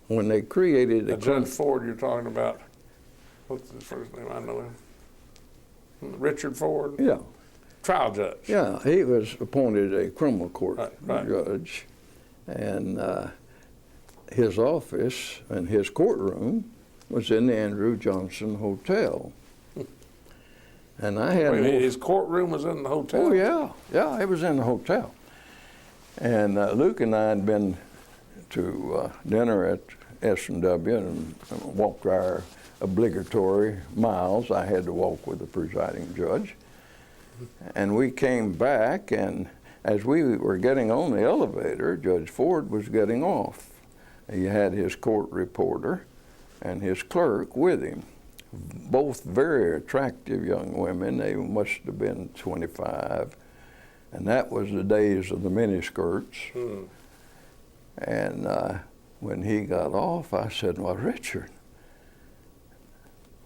[SPEAKER 2] when they created the
[SPEAKER 1] Judge Ford you're talking about, what's his first name? I know him. Richard Ford?
[SPEAKER 2] Yeah.
[SPEAKER 1] Trial judge.
[SPEAKER 2] Yeah, he was appointed a criminal court
[SPEAKER 1] Right.
[SPEAKER 2] judge. And his office and his courtroom was in the Andrew Johnson Hotel. And I had
[SPEAKER 1] Wait, his courtroom was in the hotel?
[SPEAKER 2] Oh, yeah, it was in the hotel. And Luke and I had been to dinner at S&W and walked our obligatory miles. I had to walk with the presiding judge. And we came back, and as we were getting on the elevator, Judge Ford was getting off. He had his court reporter and his clerk with him. Both very attractive young women. They must have been 25. And that was the days of the miniskirts. And when he got off, I said, well, Richard,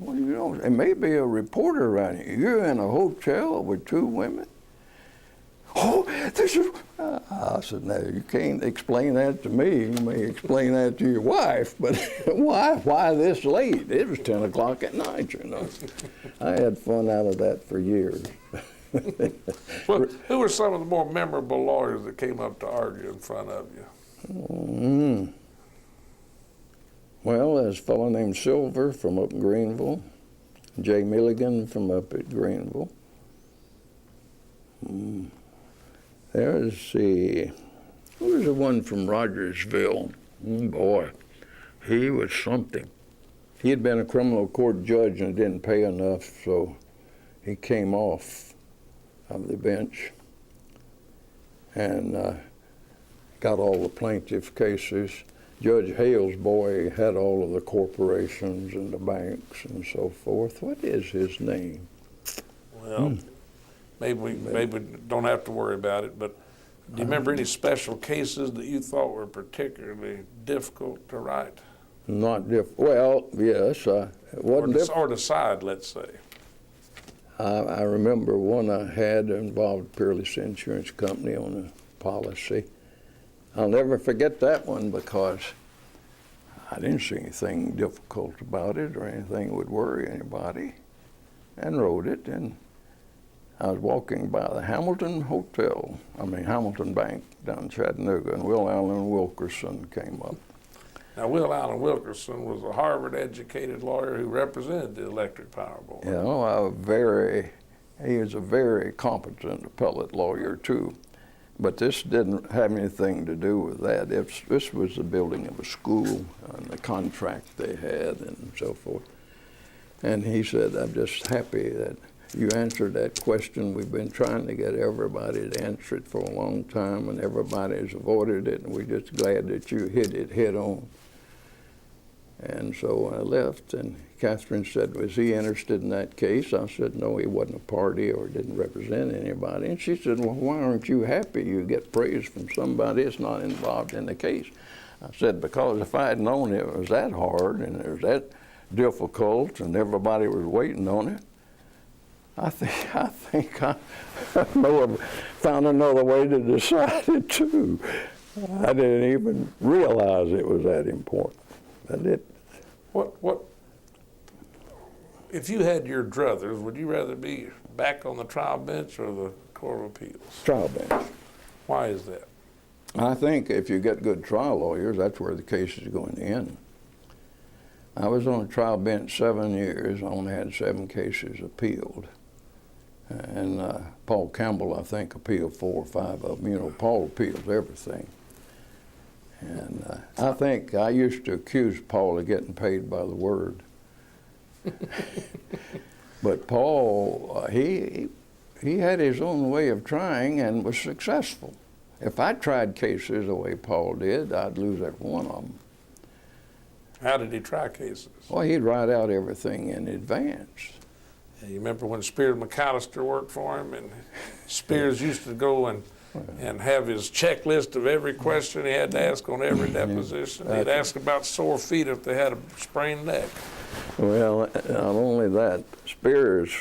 [SPEAKER 2] well, you know, there may be a reporter around here. You're in a hotel with two women? Oh, this is, I said, no, you can't explain that to me. You may explain that to your wife, but why this late? It was 10 o'clock at night, you know. I had fun out of that for years.
[SPEAKER 1] Well, who were some of the more memorable lawyers that came up to argue in front of you?
[SPEAKER 2] Well, there's a fellow named Silver from up in Greenville, Jay Milligan from up at Greenville. There's the one from Rogersville. Boy, he was something. He had been a criminal court judge and didn't pay enough, so he came off of the bench and got all the plaintiff cases. Judge Hale's boy had all of the corporations and the banks and so forth. What is his name?
[SPEAKER 1] Well, maybe we don't have to worry about it, but do you remember any special cases that you thought were particularly difficult to write?
[SPEAKER 2] Not well, yes. It wasn't
[SPEAKER 1] or decide, let's say.
[SPEAKER 2] I remember one I had involved Peerless Insurance Company on a policy. I'll never forget that one because I didn't see anything difficult about it or anything that would worry anybody, and wrote it. And I was walking by the Hamilton Bank down in Chattanooga, and Will Allen Wilkerson came up.
[SPEAKER 1] Now, Will Allen Wilkerson was a Harvard-educated lawyer who represented the Electric Power Board.
[SPEAKER 2] You know, he was a very competent appellate lawyer, too. But this didn't have anything to do with that. This was the building of a school and the contract they had and so forth. And he said, I'm just happy that you answered that question. We've been trying to get everybody to answer it for a long time, and everybody's avoided it, and we're just glad that you hit it head on. And so I left, and Catherine said, was he interested in that case? I said, no, he wasn't a party or didn't represent anybody. And she said, well, why aren't you happy you get praise from somebody that's not involved in the case? I said, because if I had known it was that hard and it was that difficult and everybody was waiting on it, I think I may have found another way to decide it too. I didn't even realize it was that important. But it.
[SPEAKER 1] What? If you had your druthers, would you rather be back on the trial bench or the Court of Appeals?
[SPEAKER 2] Trial bench.
[SPEAKER 1] Why is that?
[SPEAKER 2] I think if you get good trial lawyers, that's where the case is going to end. I was on a trial bench 7 years. I only had 7 cases appealed. And Paul Campbell, I think, appealed 4 or 5 of them. You know, Paul appeals everything. And I think I used to accuse Paul of getting paid by the word. But Paul, he had his own way of trying and was successful. If I tried cases the way Paul did, I'd lose every one of them.
[SPEAKER 1] How did he try cases?
[SPEAKER 2] Well, he'd write out everything in advance.
[SPEAKER 1] Yeah, you remember when Spears McAllister worked for him, and Spears used to go and have his checklist of every question he had to ask on every deposition. He'd ask about sore feet if they had a sprained neck.
[SPEAKER 2] Well, not only that, Spears,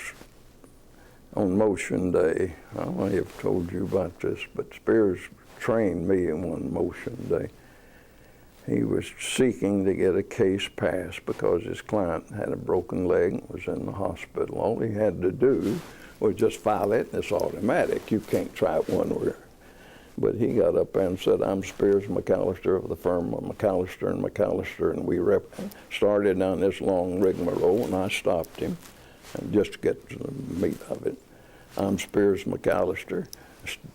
[SPEAKER 2] on motion day, I don't know if I've told you about this, but Spears trained me in one motion day. He was seeking to get a case passed because his client had a broken leg and was in the hospital. All he had to do was just file it, and it's automatic. You can't try it one way. But he got up there and said, "I'm Spears McAllister of the firm of McAllister and McAllister," and we started down this long rigmarole, and I stopped him, and just to get to the meat of it. "I'm Spears McAllister."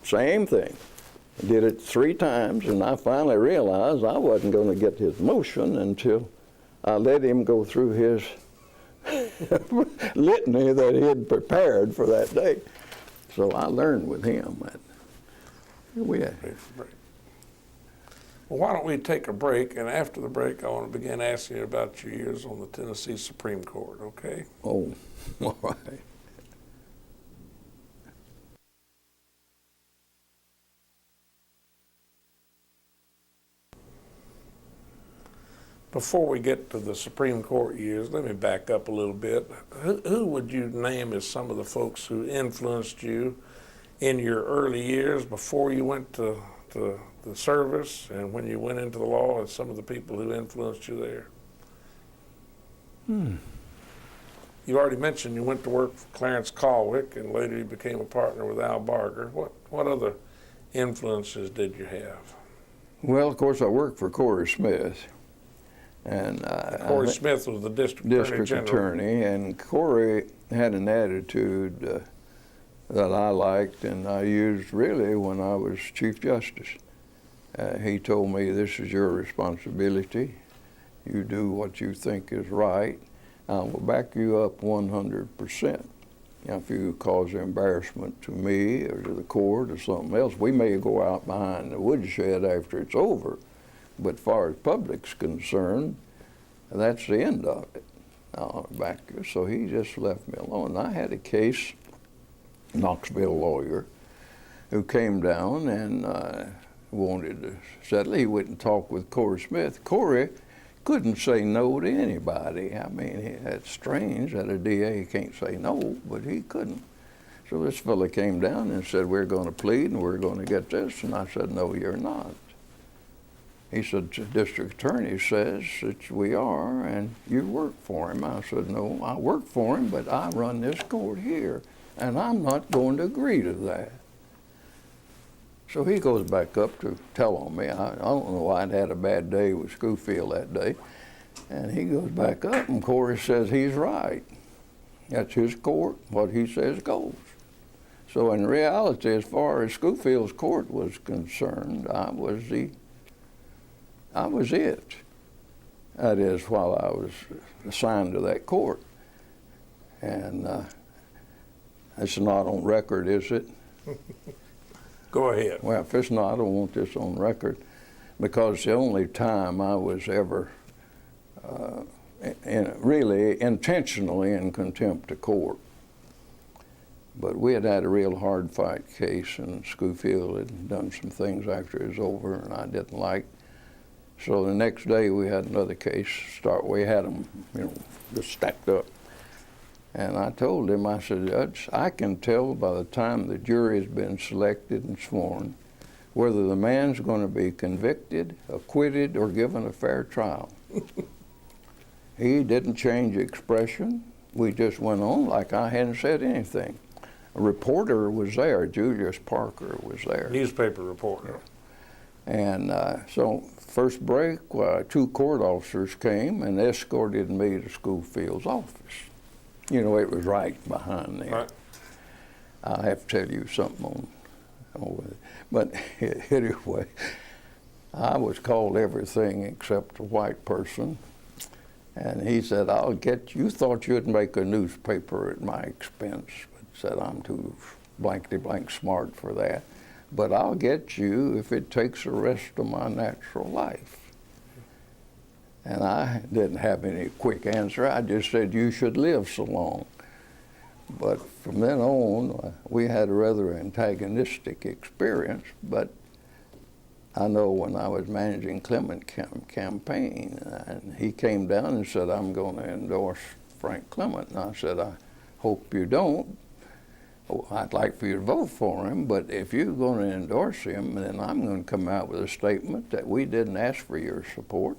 [SPEAKER 2] Same thing. Did it 3 times, and I finally realized I wasn't going to get his motion until I let him go through his litany that he had prepared for that day. So I learned with him that we had.
[SPEAKER 1] Well, why don't we take a break, and after the break, I want to begin asking you about your years on the Tennessee Supreme Court, okay?
[SPEAKER 2] Oh, all right.
[SPEAKER 1] Before we get to the Supreme Court years, let me back up a little bit. Who would you name as some of the folks who influenced you in your early years before you went to the service and when you went into the law, and some of the people who influenced you there? You already mentioned you went to work for Clarence Calwick, and later you became a partner with Al Barger. What other influences did you have?
[SPEAKER 2] Well, of course, I worked for Corey Smith. And
[SPEAKER 1] Corey Smith was the district
[SPEAKER 2] attorney, and Corey had an attitude that I liked and I used really when I was Chief Justice. He told me, "This is your responsibility. You do what you think is right. I will back you up 100%. If you cause embarrassment to me or to the court or something else, we may go out behind the woodshed after it's over. But as far as public's concerned, that's the end of it. I'll back you." So he just left me alone. I had a case, Knoxville lawyer, who came down and wanted to settle. He went and talked with Corey Smith. Corey couldn't say no to anybody. I mean, it's strange that a DA can't say no, but he couldn't. So this fellow came down and said, "We're going to plead and we're going to get this." And I said, "No, you're not." He said, "The district attorney says that we are, and you work for him." I said, "No, I work for him, but I run this court here, and I'm not going to agree to that." So he goes back up to tell on me. I don't know why I'd had a bad day with Schofield that day. And he goes back up, and Corey says he's right. That's his court. What he says goes. So in reality, as far as Schofield's court was concerned, I was it. That is, while I was assigned to that court. And it's not on record, is it?
[SPEAKER 1] Go ahead.
[SPEAKER 2] Well, if it's not, I don't want this on record, because the only time I was ever really intentionally in contempt of court. But we had a real hard fight case, and Schofield had done some things after it was over, and I didn't like. So the next day we had another case start. We had them, just stacked up. And I told him, I said, "Judge, I can tell by the time the jury has been selected and sworn whether the man's going to be convicted, acquitted, or given a fair trial." He didn't change expression. We just went on like I hadn't said anything. A reporter was there. Julius Parker was there.
[SPEAKER 1] Newspaper reporter.
[SPEAKER 2] And so first break, 2 court officers came and escorted me to Schofield's office. It was right behind there.
[SPEAKER 1] Right.
[SPEAKER 2] I have to tell you something on it. But anyway, I was called everything except a white person. And he said, "I'll get you. Thought you'd make a newspaper at my expense." But said, "I'm too blankety blank smart for that. But I'll get you if it takes the rest of my natural life." And I didn't have any quick answer. I just said, "You should live so long." But from then on, we had a rather antagonistic experience. But I know when I was managing Clement campaign, and he came down and said, "I'm going to endorse Frank Clement." And I said, "I hope you don't. I'd like for you to vote for him, but if you're going to endorse him, then I'm going to come out with a statement that we didn't ask for your support.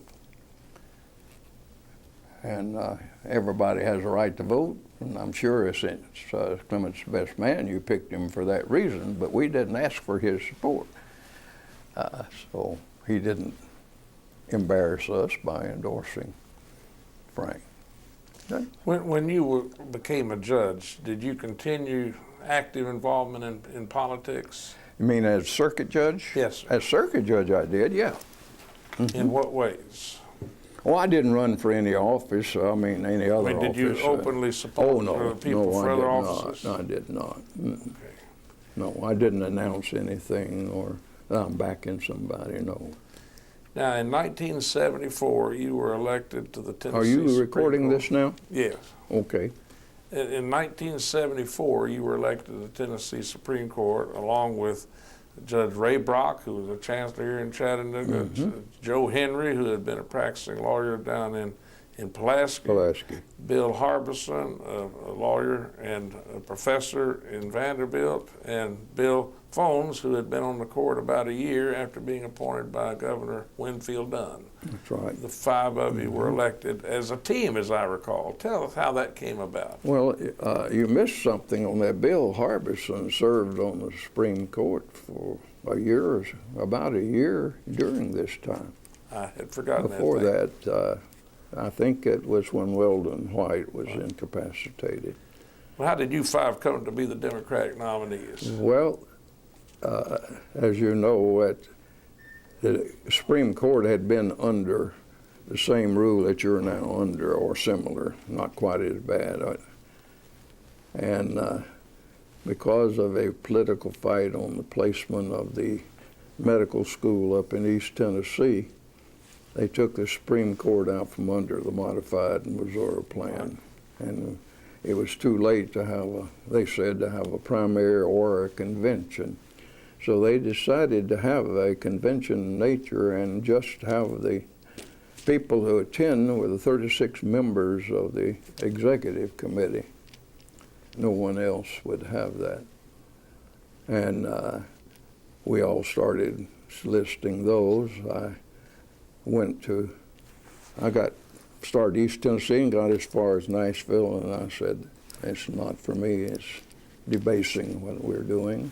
[SPEAKER 2] And everybody has a right to vote, and I'm sure since Clement's the best man, you picked him for that reason, but we didn't ask for his support." So he didn't embarrass us by endorsing Frank. Okay.
[SPEAKER 1] When you became a judge, did you continue active involvement in politics?
[SPEAKER 2] You mean as circuit judge?
[SPEAKER 1] Yes, sir.
[SPEAKER 2] As circuit judge, I did, yeah.
[SPEAKER 1] In what ways?
[SPEAKER 2] Well, I didn't run for any office. I mean, any other office.
[SPEAKER 1] Did you openly support people for other offices?
[SPEAKER 2] No, I did not.
[SPEAKER 1] Okay.
[SPEAKER 2] No, I didn't announce anything or that I'm backing somebody, no.
[SPEAKER 1] Now, in 1974, you were elected to the Tennessee
[SPEAKER 2] Are you
[SPEAKER 1] Supreme
[SPEAKER 2] recording
[SPEAKER 1] Court.
[SPEAKER 2] this now?
[SPEAKER 1] Yes.
[SPEAKER 2] Okay.
[SPEAKER 1] In 1974, you were elected to the Tennessee Supreme Court along with Judge Ray Brock, who was a chancellor here in Chattanooga, Joe Henry, who had been a practicing lawyer down in Pulaski, Bill Harbison, a lawyer and a professor in Vanderbilt, and Bill Phones, who had been on the court about a year after being appointed by Governor Winfield Dunn.
[SPEAKER 2] That's right.
[SPEAKER 1] The five of you were elected as a team, as I recall. Tell us how that came about.
[SPEAKER 2] Well, you missed something on that. Bill Harbison served on the Supreme Court for about a year during this time.
[SPEAKER 1] I had forgotten
[SPEAKER 2] Before
[SPEAKER 1] that.
[SPEAKER 2] I think it was when Weldon White was incapacitated.
[SPEAKER 1] Well, how did you five come to be the Democratic nominees?
[SPEAKER 2] Well, as you know, the Supreme Court had been under the same rule that you're now under, or similar, not quite as bad. And because of a political fight on the placement of the medical school up in East Tennessee, they took the Supreme Court out from under the modified Missouri plan. And it was too late to have they said, to have a primary or a convention. So they decided to have a convention in nature and just have the people who attend were the 36 members of the executive committee. No one else would have that. And we all started listing those. I started East Tennessee and got as far as Nashville, and I said, it's not for me, it's debasing what we're doing.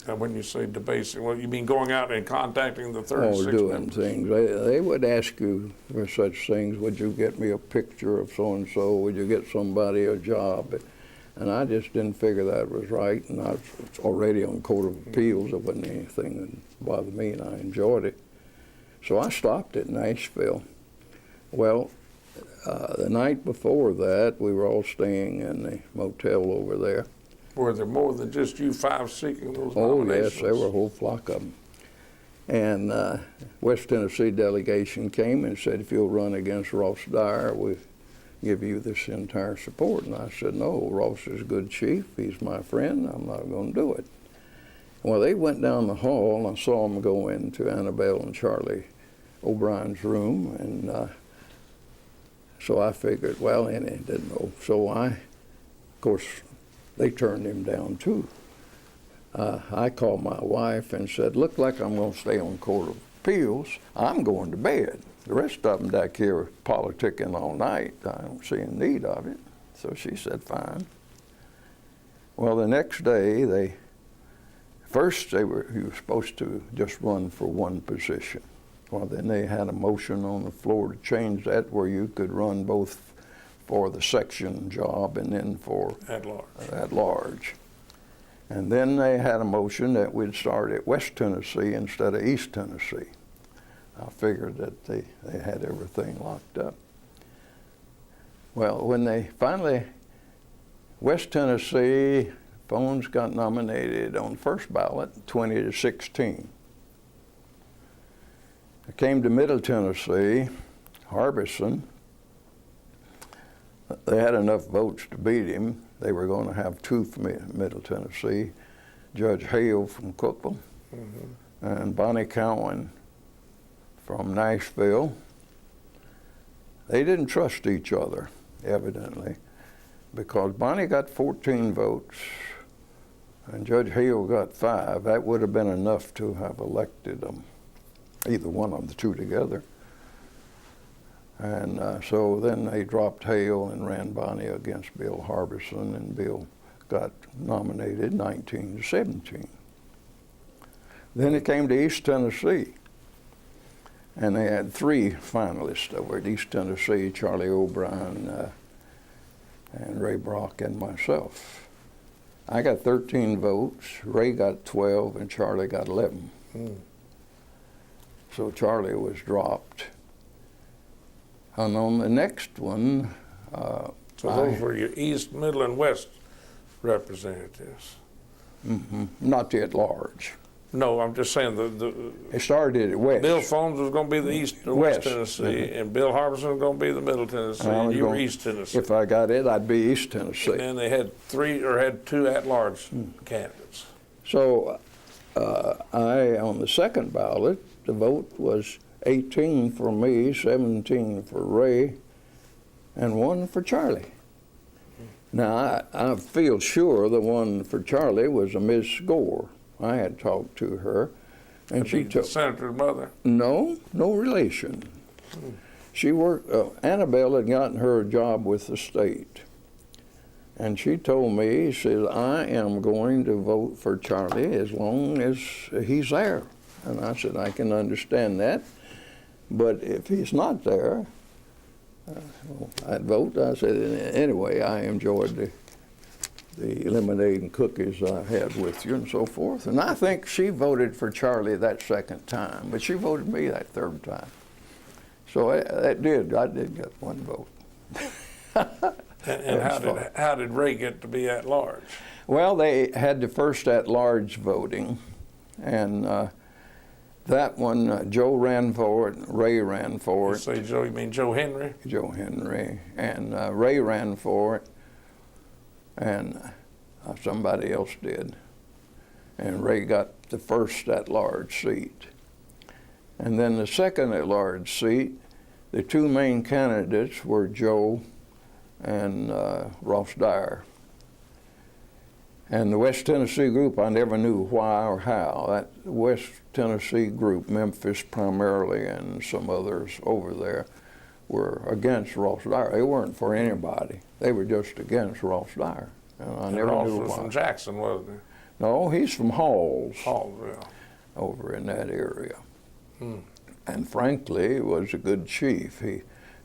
[SPEAKER 1] When you say debasing, well, you mean going out and contacting the 36
[SPEAKER 2] Oh, doing
[SPEAKER 1] members?
[SPEAKER 2] things. They would ask you for such things. Would you get me a picture of so-and-so? Would you get somebody a job? And I just didn't figure that was right. And I was already on Court of Appeals. It wasn't anything that bothered me, and I enjoyed it. So I stopped at Nashville. Well, the night before that, we were all staying in the motel over there.
[SPEAKER 1] Were there more than just you five seeking those nominations?
[SPEAKER 2] Yes, there were a whole flock of them. And West Tennessee delegation came and said, if you'll run against Ross Dyer, we'll give you this entire support. And I said, no, Ross is a good chief. He's my friend. I'm not going to do it. Well, they went down the hall, and I saw them go into Annabelle and Charlie O'Brien's room. And so I figured, well, and he didn't know. So of course, they turned him down too. I called my wife and said, look like I'm going to stay on Court of Appeals. I'm going to bed. The rest of them back here politicking all night. I don't see any need of it. So she said, fine. Well, the next day, he was supposed to just run for one position. Well, then they had a motion on the floor to change that where you could run both for the section job and then for at large. And then they had a motion that we'd start at West Tennessee instead of East Tennessee. I figured that they had everything locked up. Well, when they finally, West Tennessee, Phones got nominated on the first ballot, 20-16. It came to Middle Tennessee, Harbison. They had enough votes to beat him. They were going to have two from Middle Tennessee, Judge Hale from Cookville, and Bonnie Cowan from Nashville. They didn't trust each other, evidently, because Bonnie got 14 votes and Judge Hale got 5. That would have been enough to have elected them, either one of the two together. And so then they dropped Hale and ran Bonnie against Bill Harbison, and Bill got nominated 19-17. Then it came to East Tennessee, and they had 3 finalists over at East Tennessee: Charlie O'Brien, and Ray Brock, and myself. I got 13 votes, Ray got 12, and Charlie got 11. So Charlie was dropped. And on the next one,
[SPEAKER 1] So those were your East, Middle, and West representatives.
[SPEAKER 2] not the at large.
[SPEAKER 1] No, I'm just saying
[SPEAKER 2] It started at West.
[SPEAKER 1] Bill Fones was going to be the East or West
[SPEAKER 2] West.
[SPEAKER 1] Tennessee, and Bill Harbison was going to be the Middle Tennessee, and you were East Tennessee.
[SPEAKER 2] If I got it, I'd be East Tennessee.
[SPEAKER 1] And then they had 2 at-large candidates.
[SPEAKER 2] So on the second ballot, the vote was 18 for me, 17 for Ray, and 1 for Charlie. Now, I feel sure the one for Charlie was a Miss Gore. I had talked to her, and she
[SPEAKER 1] The
[SPEAKER 2] told
[SPEAKER 1] senator's mother.
[SPEAKER 2] no relation. She worked. Annabelle had gotten her a job with the state, and she told me, she said, "I am going to vote for Charlie as long as he's there." And I said, "I can understand that, but if he's not there, I'd vote." I said, "Anyway, I enjoyed the lemonade and cookies I had with you and so forth." And I think she voted for Charlie that second time, but she voted me that third time. So I did get 1 vote.
[SPEAKER 1] And how did Ray get to be at-large?
[SPEAKER 2] Well, they had the first at-large voting, and that one, Joe ran for it, Ray ran for it.
[SPEAKER 1] You say Joe, you mean Joe Henry?
[SPEAKER 2] Joe Henry, and Ray ran for it, and somebody else did. And Ray got the first at-large seat. And then the second at-large seat, the 2 main candidates were Joe and Ross Dyer. And the West Tennessee group, I never knew why or how. That West Tennessee group, Memphis primarily and some others over there, were against Ross Dyer. They weren't for anybody. They were just against Ross Dyer. And I never
[SPEAKER 1] Ross
[SPEAKER 2] knew
[SPEAKER 1] was
[SPEAKER 2] why.
[SPEAKER 1] from Jackson, wasn't he?
[SPEAKER 2] No, he's from Halls,
[SPEAKER 1] Hallsville.
[SPEAKER 2] over in that area. And frankly, he was a good chief.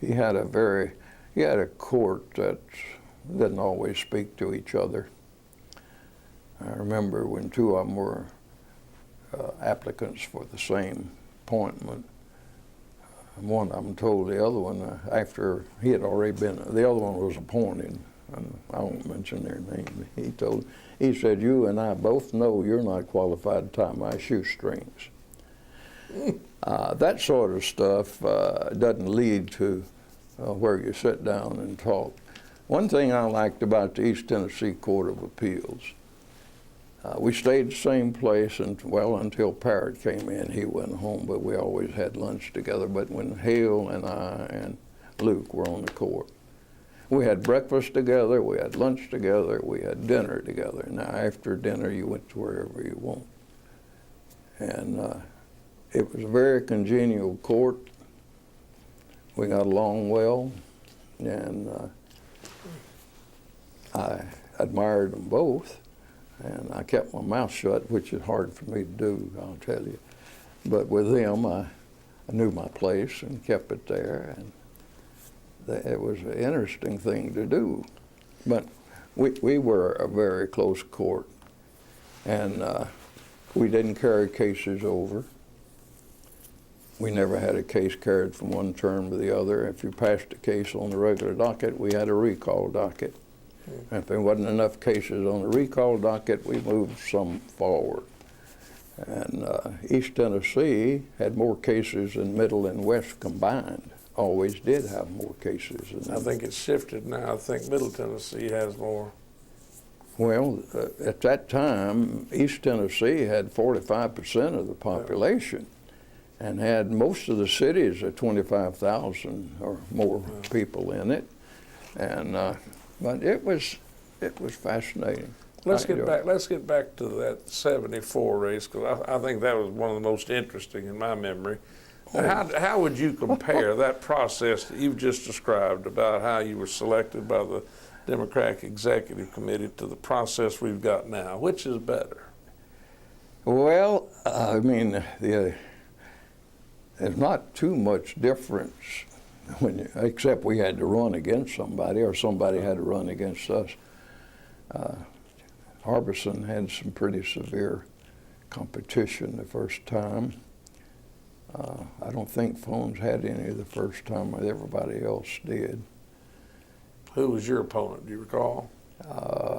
[SPEAKER 2] He had a court that didn't always speak to each other. I remember when 2 of them were applicants for the same appointment. One of them told the other one after he had already been, the other one was appointed, and I won't mention their name. He said, "You and I both know you're not qualified to tie my shoestrings." That sort of stuff doesn't lead to where you sit down and talk. One thing I liked about the East Tennessee Court of Appeals, we stayed the same place until Parrott came in. He went home, but we always had lunch together. But when Hale and I and Luke were on the court, we had breakfast together, we had lunch together, we had dinner together. Now, after dinner, you went to wherever you want. And it was a very congenial court. We got along well, and I admired them both. And I kept my mouth shut, which is hard for me to do, I'll tell you. But with them, I knew my place and kept it there. And it was an interesting thing to do. But we were a very close court. And we didn't carry cases over. We never had a case carried from one term to the other. If you passed a case on the regular docket, we had a recall docket. If there wasn't enough cases on the recall docket, we moved some forward. And East Tennessee had more cases than Middle and West combined. Always did have more cases.
[SPEAKER 1] I think it's shifted now. I think Middle Tennessee has more.
[SPEAKER 2] Well, at that time, East Tennessee had 45% of the population, and had most of the cities at 25,000 or more people in it. And but it was fascinating.
[SPEAKER 1] Let's get back to that '74 race, because I think that was one of the most interesting in my memory. How would you compare that process that you've just described about how you were selected by the Democratic Executive Committee to the process we've got now? Which is better?
[SPEAKER 2] Well, I mean, there's not too much difference except we had to run against somebody or somebody had to run against us. Harbison had some pretty severe competition the first time. I don't think Phones had any the first time, but everybody else did.
[SPEAKER 1] Who was your opponent, do you recall?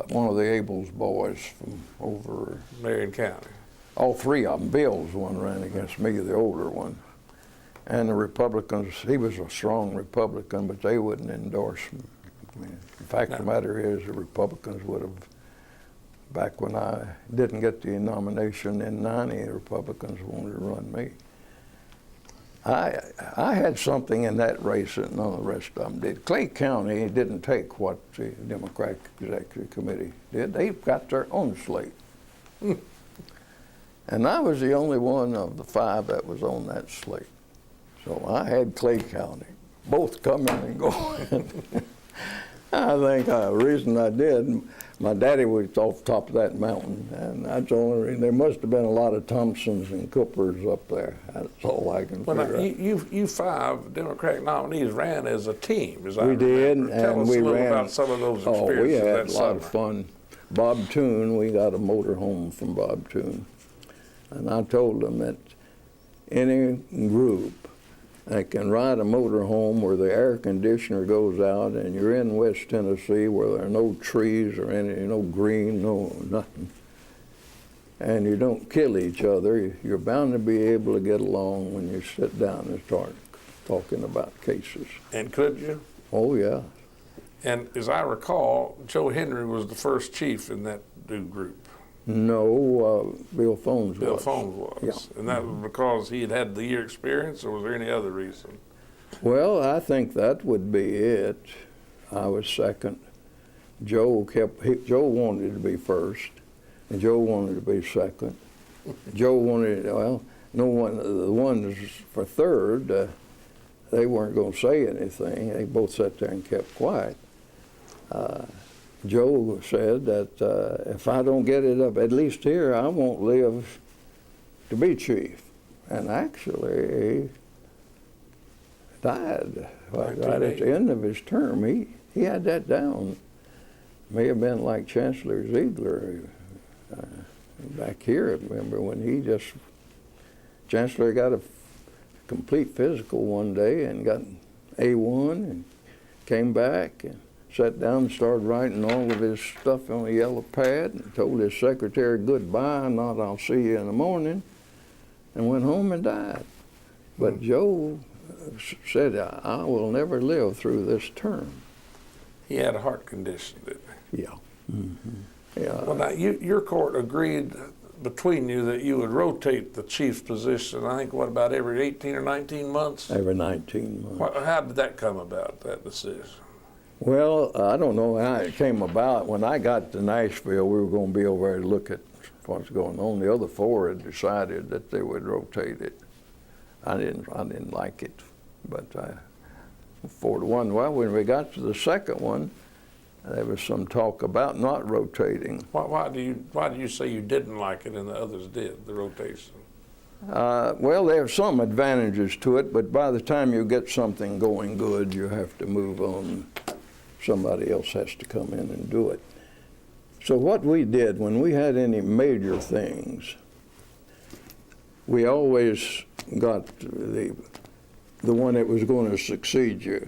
[SPEAKER 2] One of the Abels boys from over
[SPEAKER 1] Marion County.
[SPEAKER 2] all three of them. Bill's one ran against me, the older one. And the Republicans, he was a strong Republican, but they wouldn't endorse him. I mean, the fact of the matter is the Republicans would have, back when I didn't get the nomination in '90, the Republicans wanted to run me. I had something in that race that none of the rest of them did. Clay County didn't take what the Democratic Executive Committee did. They got their own slate. And I was the only one of the 5 that was on that slate. So I had Clay County, both coming and going. I think the reason I did, my daddy was off the top of that mountain, and that's the only reason. There must have been a lot of Thompsons and Coopers up there. That's all I can figure out.
[SPEAKER 1] You 5 Democratic nominees ran as a team, as I
[SPEAKER 2] remember. We did,
[SPEAKER 1] Tell
[SPEAKER 2] and
[SPEAKER 1] us
[SPEAKER 2] we
[SPEAKER 1] a little
[SPEAKER 2] ran.
[SPEAKER 1] about some of those experiences
[SPEAKER 2] We had
[SPEAKER 1] that
[SPEAKER 2] a lot
[SPEAKER 1] summer.
[SPEAKER 2] of fun. Bob Toon, we got a motor home from Bob Toon, and I told him that any group that can ride a motor home where the air conditioner goes out and you're in West Tennessee where there are no trees or no green, no nothing, and you don't kill each other, you're bound to be able to get along when you sit down and start talking about cases.
[SPEAKER 1] And could you?
[SPEAKER 2] Oh, yeah.
[SPEAKER 1] And as I recall, Joe Henry was the first chief in that new group.
[SPEAKER 2] No, Bill Phones was.
[SPEAKER 1] Bill Phones was.
[SPEAKER 2] Yeah.
[SPEAKER 1] And that was because he had the year experience, or was there any other reason?
[SPEAKER 2] Well, I think that would be it. I was second. Joe wanted to be first, and Joe wanted to be second. Joe wanted, well, the ones for third, they weren't going to say anything. They both sat there and kept quiet. Joe said that if I don't get it up, at least here, I won't live to be chief. And actually, he died right at the end of his term. He had that down. May have been like Chancellor Ziegler back here. I remember when Chancellor got a complete physical one day and got A1 and came back and sat down and started writing all of his stuff on a yellow pad and told his secretary goodbye, not I'll see you in the morning, and went home and died. But Joe said, I will never live through this term.
[SPEAKER 1] He had a heart condition, didn't he?
[SPEAKER 2] Yeah. Mm-hmm. Yeah.
[SPEAKER 1] Well, now, your court agreed between you that you would rotate the chief's position, I think, what, about every 18 or 19 months?
[SPEAKER 2] Every 19 months.
[SPEAKER 1] How did that come about, that decision?
[SPEAKER 2] Well, I don't know how it came about. When I got to Nashville, we were going to be over there to look at what's going on. The other 4 had decided that they would rotate it. I didn't like it, but 4-1. Well, when we got to the second one, there was some talk about not rotating.
[SPEAKER 1] Why do you say you didn't like it and the others did, the rotation?
[SPEAKER 2] Well, there are some advantages to it, but by the time you get something going good, you have to move on. Somebody else has to come in and do it. So what we did when we had any major things, we always got the one that was going to succeed you.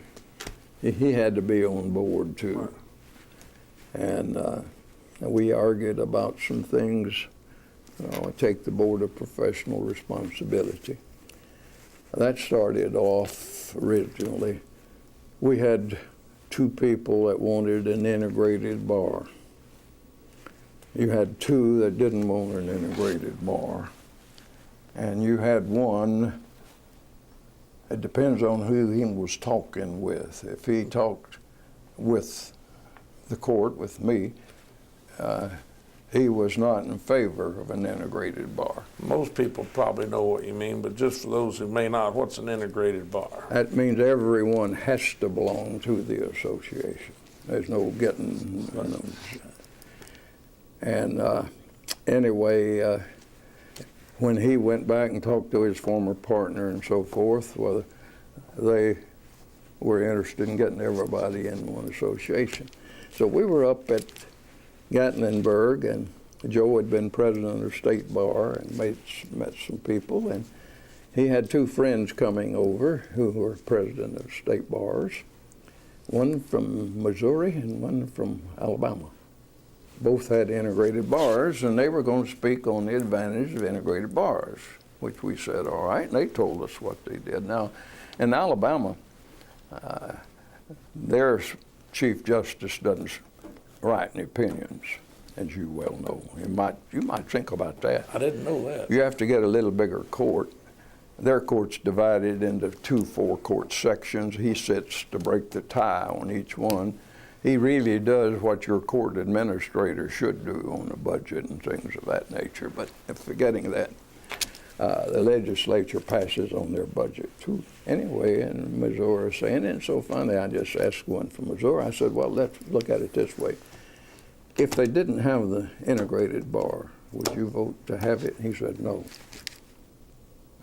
[SPEAKER 2] He had to be on board too.
[SPEAKER 1] Right.
[SPEAKER 2] And we argued about some things. Take the board of professional responsibility. That started off originally. We had 2 people that wanted an integrated bar. You had 2 that didn't want an integrated bar. And you had 1, it depends on who he was talking with. If he talked with the court, with me, he was not in favor of an integrated bar.
[SPEAKER 1] Most people probably know what you mean, but just for those who may not, what's an integrated bar?
[SPEAKER 2] That means everyone has to belong to the association. There's no getting. And anyway, when he went back and talked to his former partner and so forth, well, they were interested in getting everybody in one association. So we were up at Gatlinburg, and Joe had been president of the state bar and met some people, and he had two friends coming over who were president of state bars, one from Missouri and one from Alabama. Both had integrated bars, and they were going to speak on the advantage of integrated bars, which we said, all right, and they told us what they did. Now, in Alabama, their Chief Justice doesn't write any opinions, as you well know. You might think about that.
[SPEAKER 1] I didn't know that.
[SPEAKER 2] You have to get a little bigger court. Their court's divided into two four-court sections. He sits to break the tie on each one. He really does what your court administrator should do on the budget and things of that nature. But forgetting that, the legislature passes on their budget too. Anyway, in Missouri saying it, and so finally I just asked one from Missouri, I said, well, let's look at it this way. If they didn't have the integrated bar, would you vote to have it? He said, no.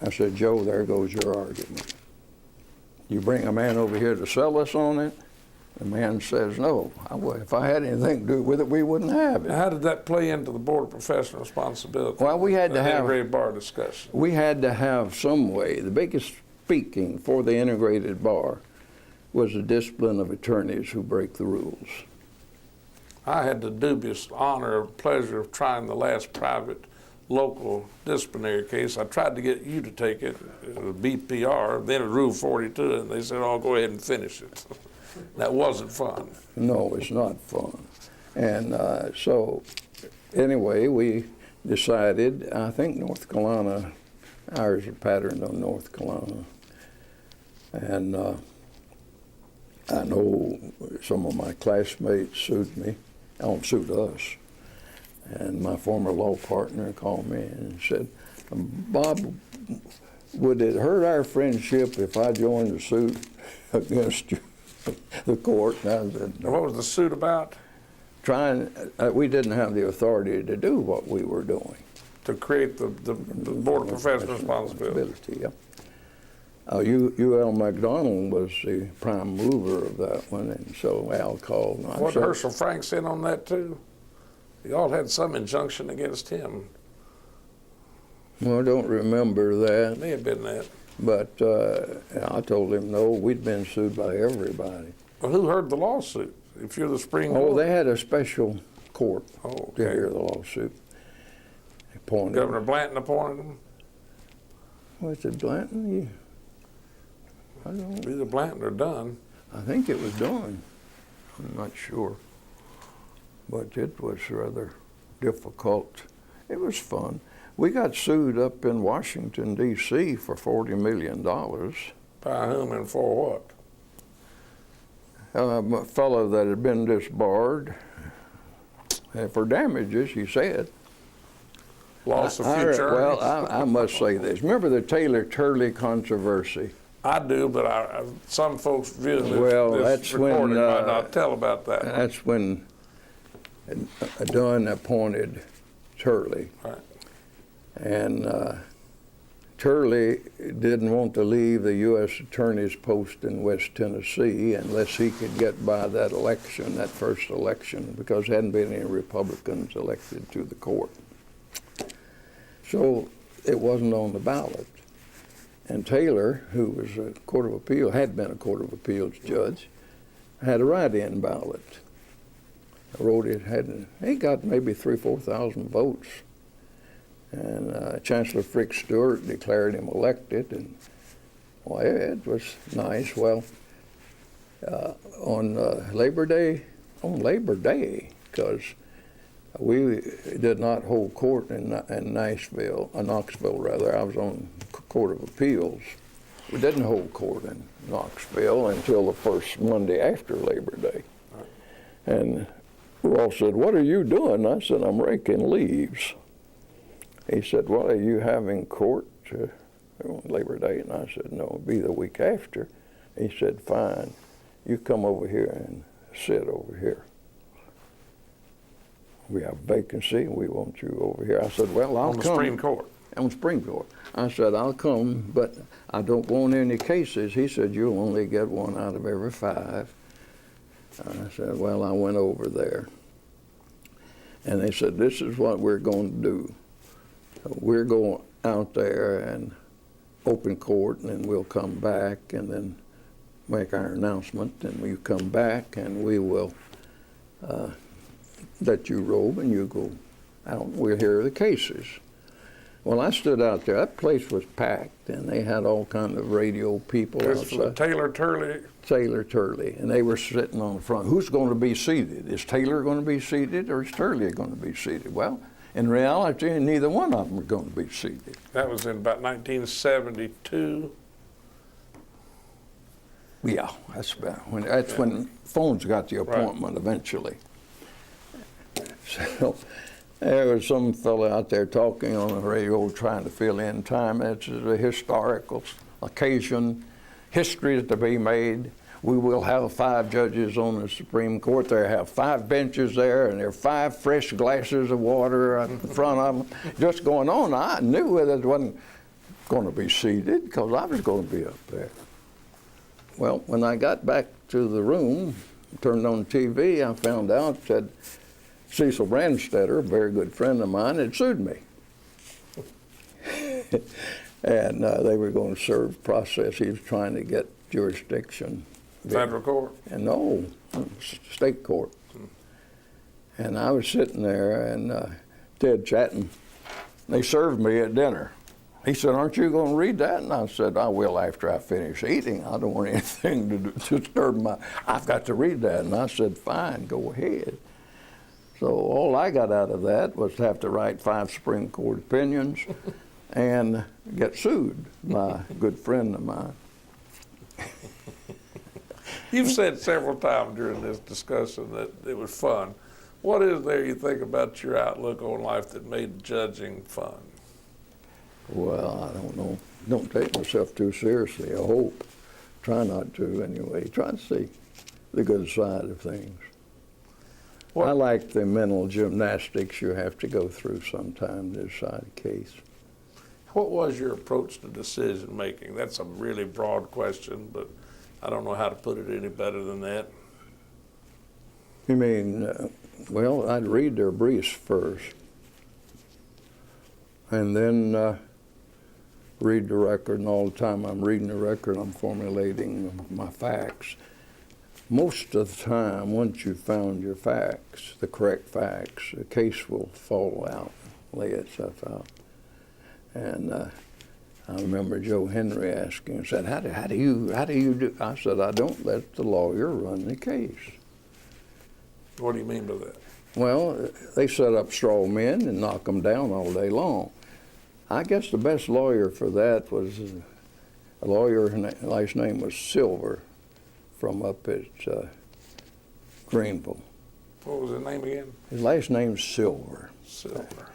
[SPEAKER 2] I said, Joe, there goes your argument. You bring a man over here to sell us on it, the man says, no. If I had anything to do with it, we wouldn't have it.
[SPEAKER 1] Now, how did that play into the Board of Professional Responsibility?
[SPEAKER 2] Well, we had to have
[SPEAKER 1] integrated bar discussion.
[SPEAKER 2] We had to have some way. The biggest speaking for the integrated bar was the discipline of attorneys who break the rules.
[SPEAKER 1] I had the dubious honor or pleasure of trying the last private local disciplinary case. I tried to get you to take it, BPR, then it Rule 42, and they said, oh, go ahead and finish it. That wasn't fun.
[SPEAKER 2] No, it's not fun. And so anyway, we decided, I think North Carolina, ours are patterned on North Carolina. And I know some of my classmates sued me, sued us. And my former law partner called me and said, Bob, would it hurt our friendship if I joined the suit against you? The court. And I said, no.
[SPEAKER 1] What was the suit about?
[SPEAKER 2] We didn't have the authority to do what we were doing.
[SPEAKER 1] To create the Board of Professional Responsibility.
[SPEAKER 2] Yeah. U.L. McDonald was the prime mover of that one, and so Al called.
[SPEAKER 1] What did Herschel Franks in on that too? Y'all had some injunction against him.
[SPEAKER 2] Well, I don't remember that.
[SPEAKER 1] It may have been that.
[SPEAKER 2] But I told him, no, we'd been sued by everybody.
[SPEAKER 1] Well, who heard the lawsuit? If you're the Supreme Court?
[SPEAKER 2] Oh, they had a special court
[SPEAKER 1] to
[SPEAKER 2] hear the lawsuit.
[SPEAKER 1] Governor Blanton appointed them?
[SPEAKER 2] Was it Blanton? I don't know.
[SPEAKER 1] Either Blanton or Dunn.
[SPEAKER 2] I think it was Dunn. I'm not sure. But it was rather difficult. It was fun. We got sued up in Washington, D.C. for $40 million.
[SPEAKER 1] By whom and for what?
[SPEAKER 2] A fellow that had been disbarred for damages, he said.
[SPEAKER 1] Loss of future earnings?
[SPEAKER 2] Well, I must say this. Remember the Taylor-Turley controversy?
[SPEAKER 1] I do, but some folks view
[SPEAKER 2] this
[SPEAKER 1] recording might not tell about that.
[SPEAKER 2] That's when Dunn appointed Turley.
[SPEAKER 1] Right.
[SPEAKER 2] And Turley didn't want to leave the U.S. Attorney's post in West Tennessee unless he could get by that election, that first election, because there hadn't been any Republicans elected to the court. So it wasn't on the ballot. And Taylor, who was a Court of Appeal, had been a Court of Appeals judge, had a write-in ballot. He got maybe 3,000 or 4,000 votes. And Chancellor Frick Stewart declared him elected, and well, it was nice. Well, on Labor Day, because we did not hold court in Knoxville. I was on Court of Appeals. We didn't hold court in Knoxville until the first Monday after Labor Day. And Ross said, "What are you doing?" I said, "I'm raking leaves." He said, "Well, are you having court on Labor Day?" And I said, "No, it'll be the week after." He said, "Fine, you come over here and sit over here. We have a vacancy, and we want you over here." I said, "Well, I'll come."
[SPEAKER 1] On the Supreme Court?
[SPEAKER 2] on Springfield. I said, I'll come, but I don't want any cases. He said, you'll only get one out of every 5. I said, well, I went over there. And they said, this is what we're going to do. We're going out there and open court, and then we'll come back and then make our announcement, and we come back and we will let you robe and you go out. We'll hear the cases. Well, I stood out there. That place was packed, and they had all kinds of radio people outside.
[SPEAKER 1] Taylor Turley.
[SPEAKER 2] Taylor Turley, and they were sitting on the front. Who's going to be seated? Is Taylor going to be seated, or is Turley going to be seated? Well, in reality, neither one of them are going to be seated.
[SPEAKER 1] That was in about 1972.
[SPEAKER 2] Yeah, that's when phones got the appointment eventually. So there was some fellow out there talking on the radio trying to fill in time. It's a historical occasion, history to be made. We will have 5 judges on the Supreme Court. They have 5 benches there, and there are 5 fresh glasses of water in front of them. Just going on. I knew that it wasn't going to be seated because I was going to be up there. Well, when I got back to the room, turned on TV, I found out that Cecil Brandstetter, a very good friend of mine, had sued me. And they were going to serve process. He was trying to get jurisdiction.
[SPEAKER 1] Federal court?
[SPEAKER 2] And no, state court. And I was sitting there and Ted chatting. They served me at dinner. He said, aren't you going to read that? And I said, I will after I finish eating. I don't want anything to disturb my, I've got to read that. And I said, fine, go ahead. So all I got out of that was to have to write 5 Supreme Court opinions and get sued by a good friend of mine.
[SPEAKER 1] You've said several times during this discussion that it was fun. What is there you think about your outlook on life that made judging fun?
[SPEAKER 2] Well, I don't know. Don't take myself too seriously, I hope. Try not to anyway. Try to see the good side of things. I like the mental gymnastics you have to go through sometime to decide a case.
[SPEAKER 1] What was your approach to decision making? That's a really broad question, but I don't know how to put it any better than that.
[SPEAKER 2] You mean, well, I'd read their briefs first, and then read the record, and all the time I'm reading the record, I'm formulating my facts. Most of the time, once you've found your facts, the correct facts, the case will fall out, lay itself out. And I remember Joe Henry asking, said, how do you do? I said, I don't let the lawyer run the case.
[SPEAKER 1] What do you mean by that?
[SPEAKER 2] Well, they set up straw men and knock them down all day long. I guess the best lawyer for that was a lawyer, his last name was Silver, from up at Greenville.
[SPEAKER 1] What was his name again?
[SPEAKER 2] His last name's Silver.
[SPEAKER 1] Silver.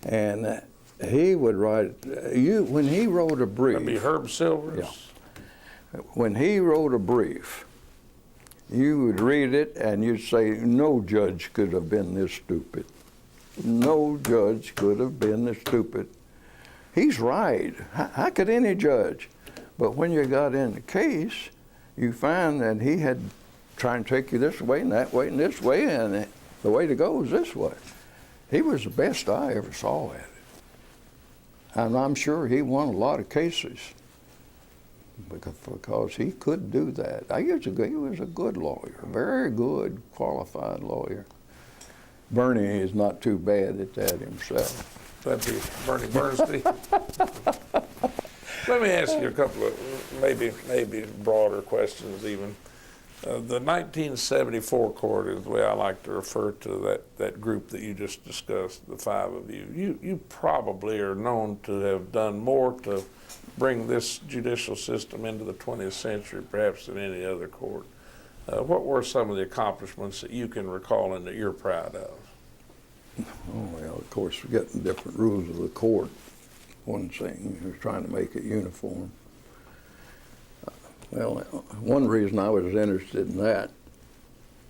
[SPEAKER 2] And he would write, when he wrote a brief.
[SPEAKER 1] That'd be Herb Silver's?
[SPEAKER 2] Yeah. When he wrote a brief, you would read it and you'd say, no judge could have been this stupid. No judge could have been this stupid. He's right. How could any judge? But when you got in the case, you find that he had tried to take you this way and that way and this way, and the way to go is this way. He was the best I ever saw at it. And I'm sure he won a lot of cases because he could do that. He was a good lawyer, very good, qualified lawyer. Bernie is not too bad at that himself.
[SPEAKER 1] That'd be Bernie Bernstein. Let me ask you a couple of maybe broader questions even. The 1974 court is the way I like to refer to that group that you just discussed, the 5 of you. You probably are known to have done more to bring this judicial system into the 20th century perhaps than any other court. What were some of the accomplishments that you can recall and that you're proud of?
[SPEAKER 2] Oh, well, of course, we're getting different rules of the court. One thing, we're trying to make it uniform. Well, one reason I was interested in that,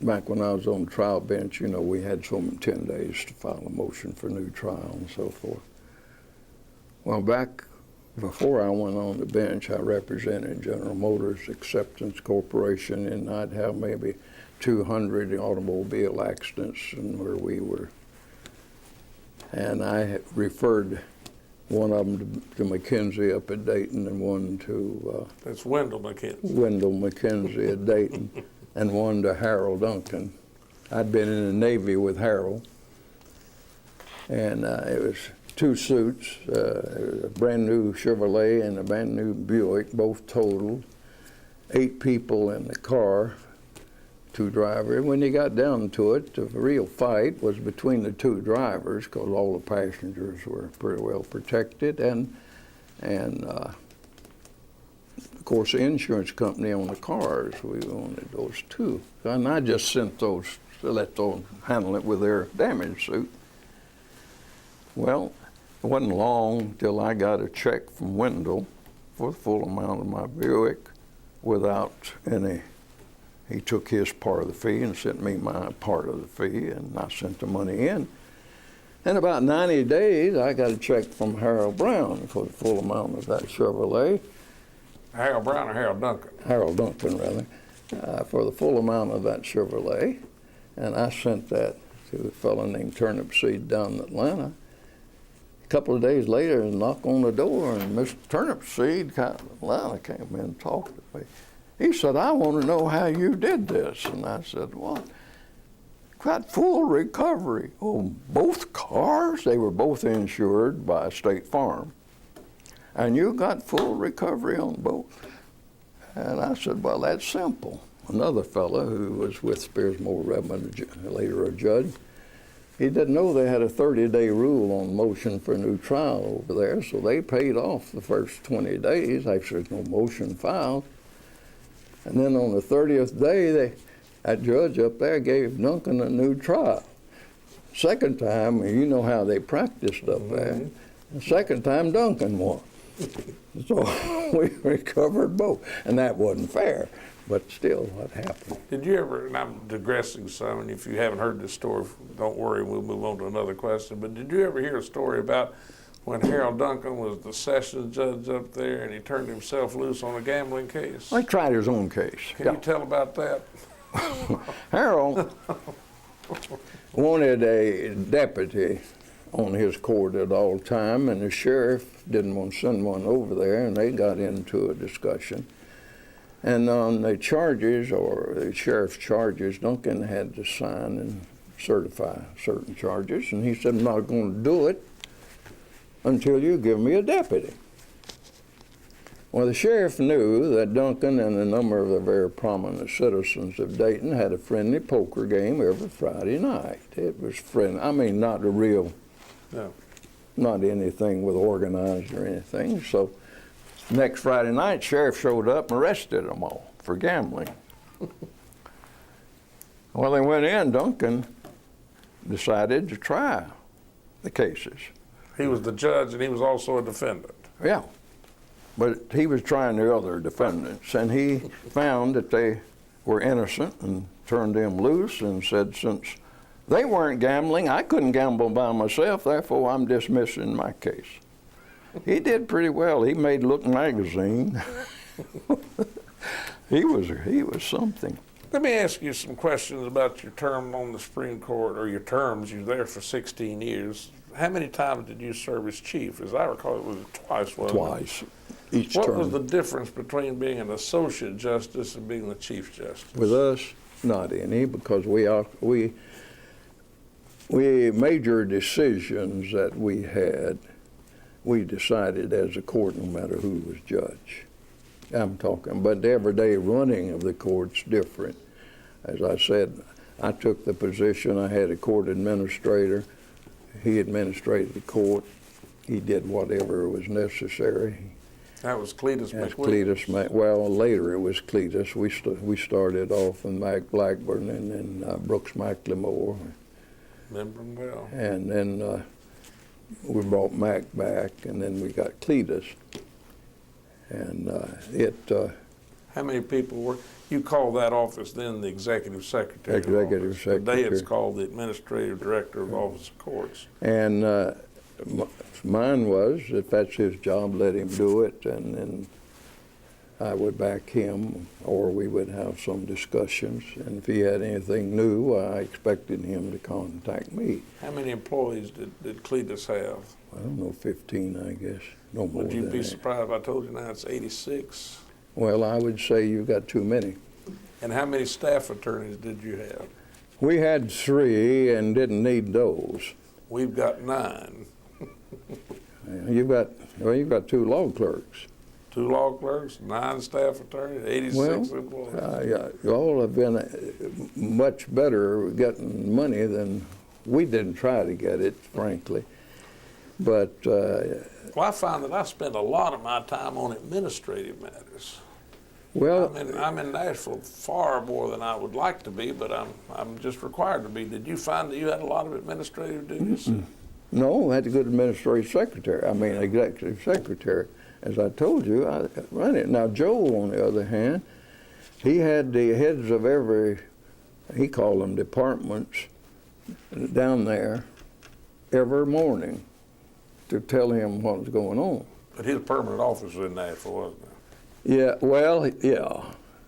[SPEAKER 2] back when I was on the trial bench, we had 10 days to file a motion for new trial and so forth. Well, back before I went on the bench, I represented General Motors Acceptance Corporation, and I'd have maybe 200 automobile accidents and where we were. And I referred one of them to McKenzie up at Dayton, and one to
[SPEAKER 1] That's Wendell McKenzie.
[SPEAKER 2] Wendell McKenzie at Dayton, and one to Harold Duncan. I'd been in the Navy with Harold, and it was two suits, a brand new Chevrolet and a brand new Buick, both totaled. 8 people in the car, 2 drivers. When you got down to it, the real fight was between the 2 drivers, because all the passengers were pretty well protected, and of course the insurance company on the cars, we wanted those too. And I just sent those, let those handle it with their damage suit. Well, it wasn't long till I got a check from Wendell for the full amount of my Buick without any. He took his part of the fee and sent me my part of the fee, and I sent the money in. In about 90 days, I got a check from Harold Brown for the full amount of that Chevrolet.
[SPEAKER 1] Harold Brown or Harold Duncan?
[SPEAKER 2] Harold Duncan, rather, for the full amount of that Chevrolet. And I sent that to a fellow named Turnip Seed down in Atlanta. A couple of days later, a knock on the door, and Mr. Turnip Seed out of Atlanta came in and talked to me. He said, "I want to know how you did this." And I said, "What?" "Got full recovery on both cars." They were both insured by State Farm. "And you got full recovery on both?" And I said, "Well, that's simple." Another fellow who was with Spears Moore Redmond, later a judge, he didn't know they had a 30-day rule on motion for a new trial over there, so they paid off the first 20 days. Actually, there's no motion filed. And then on the 30th day, that judge up there gave Duncan a new trial. Second time, you know how they practiced up there. The second time, Duncan won. So we recovered both. And that wasn't fair, but still, what happened.
[SPEAKER 1] Did you ever, and I'm digressing some, and if you haven't heard this story, don't worry, we'll move on to another question, but did you ever hear a story about when Harold Duncan was the sessions judge up there and he turned himself loose on a gambling case?
[SPEAKER 2] He tried his own case.
[SPEAKER 1] Can you tell about that?
[SPEAKER 2] Harold wanted a deputy on his court at all time, and the sheriff didn't want to send one over there, and they got into a discussion. And on the charges, or the sheriff's charges, Duncan had to sign and certify certain charges, and he said, "I'm not going to do it until you give me a deputy." Well, the sheriff knew that Duncan and a number of the very prominent citizens of Dayton had a friendly poker game every Friday night. It was friendly. I mean, not a real,
[SPEAKER 1] No.
[SPEAKER 2] not anything with organized or anything. So next Friday night, sheriff showed up and arrested them all for gambling. Well, they went in. Duncan decided to try the cases.
[SPEAKER 1] He was the judge and he was also a defendant.
[SPEAKER 2] Yeah, but he was trying the other defendants, and he found that they were innocent and turned them loose and said, since they weren't gambling, I couldn't gamble by myself, therefore I'm dismissing my case. He did pretty well. He made Look magazine. He was something.
[SPEAKER 1] Let me ask you some questions about your term on the Supreme Court, or your terms. You were there for 16 years. How many times did you serve as chief? As I recall, it was twice, wasn't it?
[SPEAKER 2] Twice, each
[SPEAKER 1] What
[SPEAKER 2] term.
[SPEAKER 1] was the difference between being an associate justice and being the chief justice?
[SPEAKER 2] With us, not any, because we major decisions that we had, we decided as a court, no matter who was judge. I'm talking, but the everyday running of the court's different. As I said, I took the position, I had a court administrator. He administrated the court. He did whatever was necessary.
[SPEAKER 1] That was Cletus
[SPEAKER 2] As
[SPEAKER 1] McWilliams.
[SPEAKER 2] Cletus, well, later it was Cletus. We started off with Mac Blackburn and then Brooks McLemore.
[SPEAKER 1] Remember him well.
[SPEAKER 2] And then we brought Mac back, and then we got Cletus. And
[SPEAKER 1] How many people were, you called that office then the executive secretary?
[SPEAKER 2] Executive
[SPEAKER 1] office. Today it's
[SPEAKER 2] secretary.
[SPEAKER 1] called the administrative director of Office of Courts.
[SPEAKER 2] And Mine was, if that's his job, let him do it, and then I would back him, or we would have some discussions. And if he had anything new, I expected him to contact me.
[SPEAKER 1] How many employees did Cletus have?
[SPEAKER 2] I don't know, 15, I guess. No more
[SPEAKER 1] Would you
[SPEAKER 2] than
[SPEAKER 1] be
[SPEAKER 2] that.
[SPEAKER 1] surprised if I told you now it's 86?
[SPEAKER 2] Well, I would say you got too many.
[SPEAKER 1] And how many staff attorneys did you have?
[SPEAKER 2] We had 3 and didn't need those.
[SPEAKER 1] We've got 9.
[SPEAKER 2] You've got 2 law clerks.
[SPEAKER 1] 2 law clerks, 9 staff attorneys, 86 employees.
[SPEAKER 2] Y'all have been much better getting money than we didn't try to get it, frankly. But
[SPEAKER 1] Well, I find that I spend a lot of my time on administrative matters.
[SPEAKER 2] well,
[SPEAKER 1] I'm in Nashville far more than I would like to be, but I'm just required to be. Did you find that you had a lot of administrative duties?
[SPEAKER 2] no, I had a good administrative secretary. I mean, executive secretary. As I told you, I run it. Now, Joe, on the other hand, he had the heads of he called them departments, down there every morning to tell him what was going on.
[SPEAKER 1] But his permanent office was in Nashville, wasn't it?
[SPEAKER 2] Yeah, well, yeah,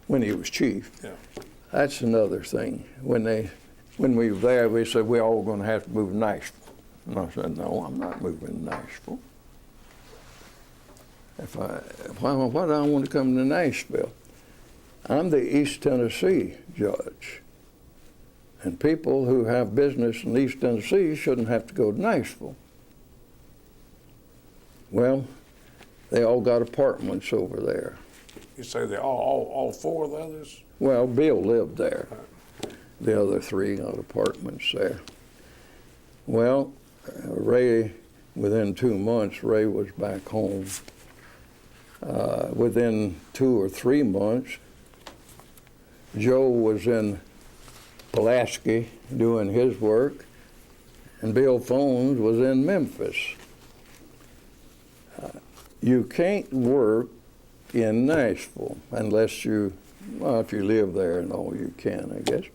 [SPEAKER 2] when he was chief.
[SPEAKER 1] Yeah.
[SPEAKER 2] That's another thing. When we were there, we said, we're all going to have to move to Nashville. And I said, no, I'm not moving to Nashville. Why do I want to come to Nashville? I'm the East Tennessee judge. And people who have business in East Tennessee shouldn't have to go to Nashville. Well, they all got apartments over there.
[SPEAKER 1] You say they all 4 of the others?
[SPEAKER 2] Well, Bill lived there. The other 3 got apartments there. Well, Ray, within 2 months, Ray was back home. Within 2 or 3 months, Joe was in Pulaski doing his work, and Bill Phones was in Memphis. You can't work in Nashville unless if you live there and all, you can, I guess.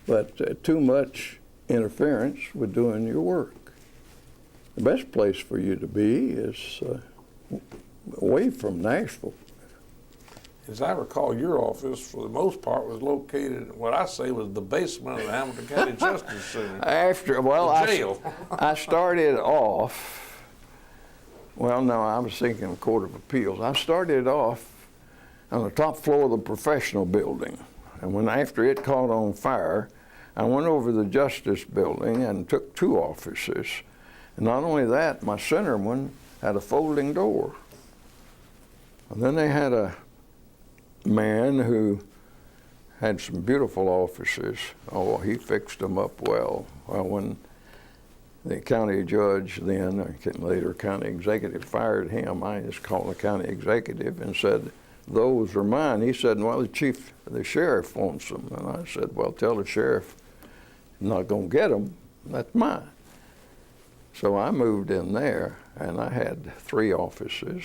[SPEAKER 2] But too much interference with doing your work. The best place for you to be is away from Nashville.
[SPEAKER 1] As I recall, your office, for the most part, was located in what I say was the basement of the Hamilton County Justice Center.
[SPEAKER 2] Jail. I started off, well, no, I was thinking of Court of Appeals. I started off on the top floor of the professional building. And after it caught on fire, I went over to the Justice Building and took 2 offices. And not only that, my center one had a folding door. And then they had a man who had some beautiful offices. Oh, he fixed them up well. Well, when the county judge then, or later county executive, fired him, I just called the county executive and said, those are mine. He said, well, the sheriff wants them. And I said, well, tell the sheriff I'm not going to get them. That's mine. So I moved in there, and I had 3 offices.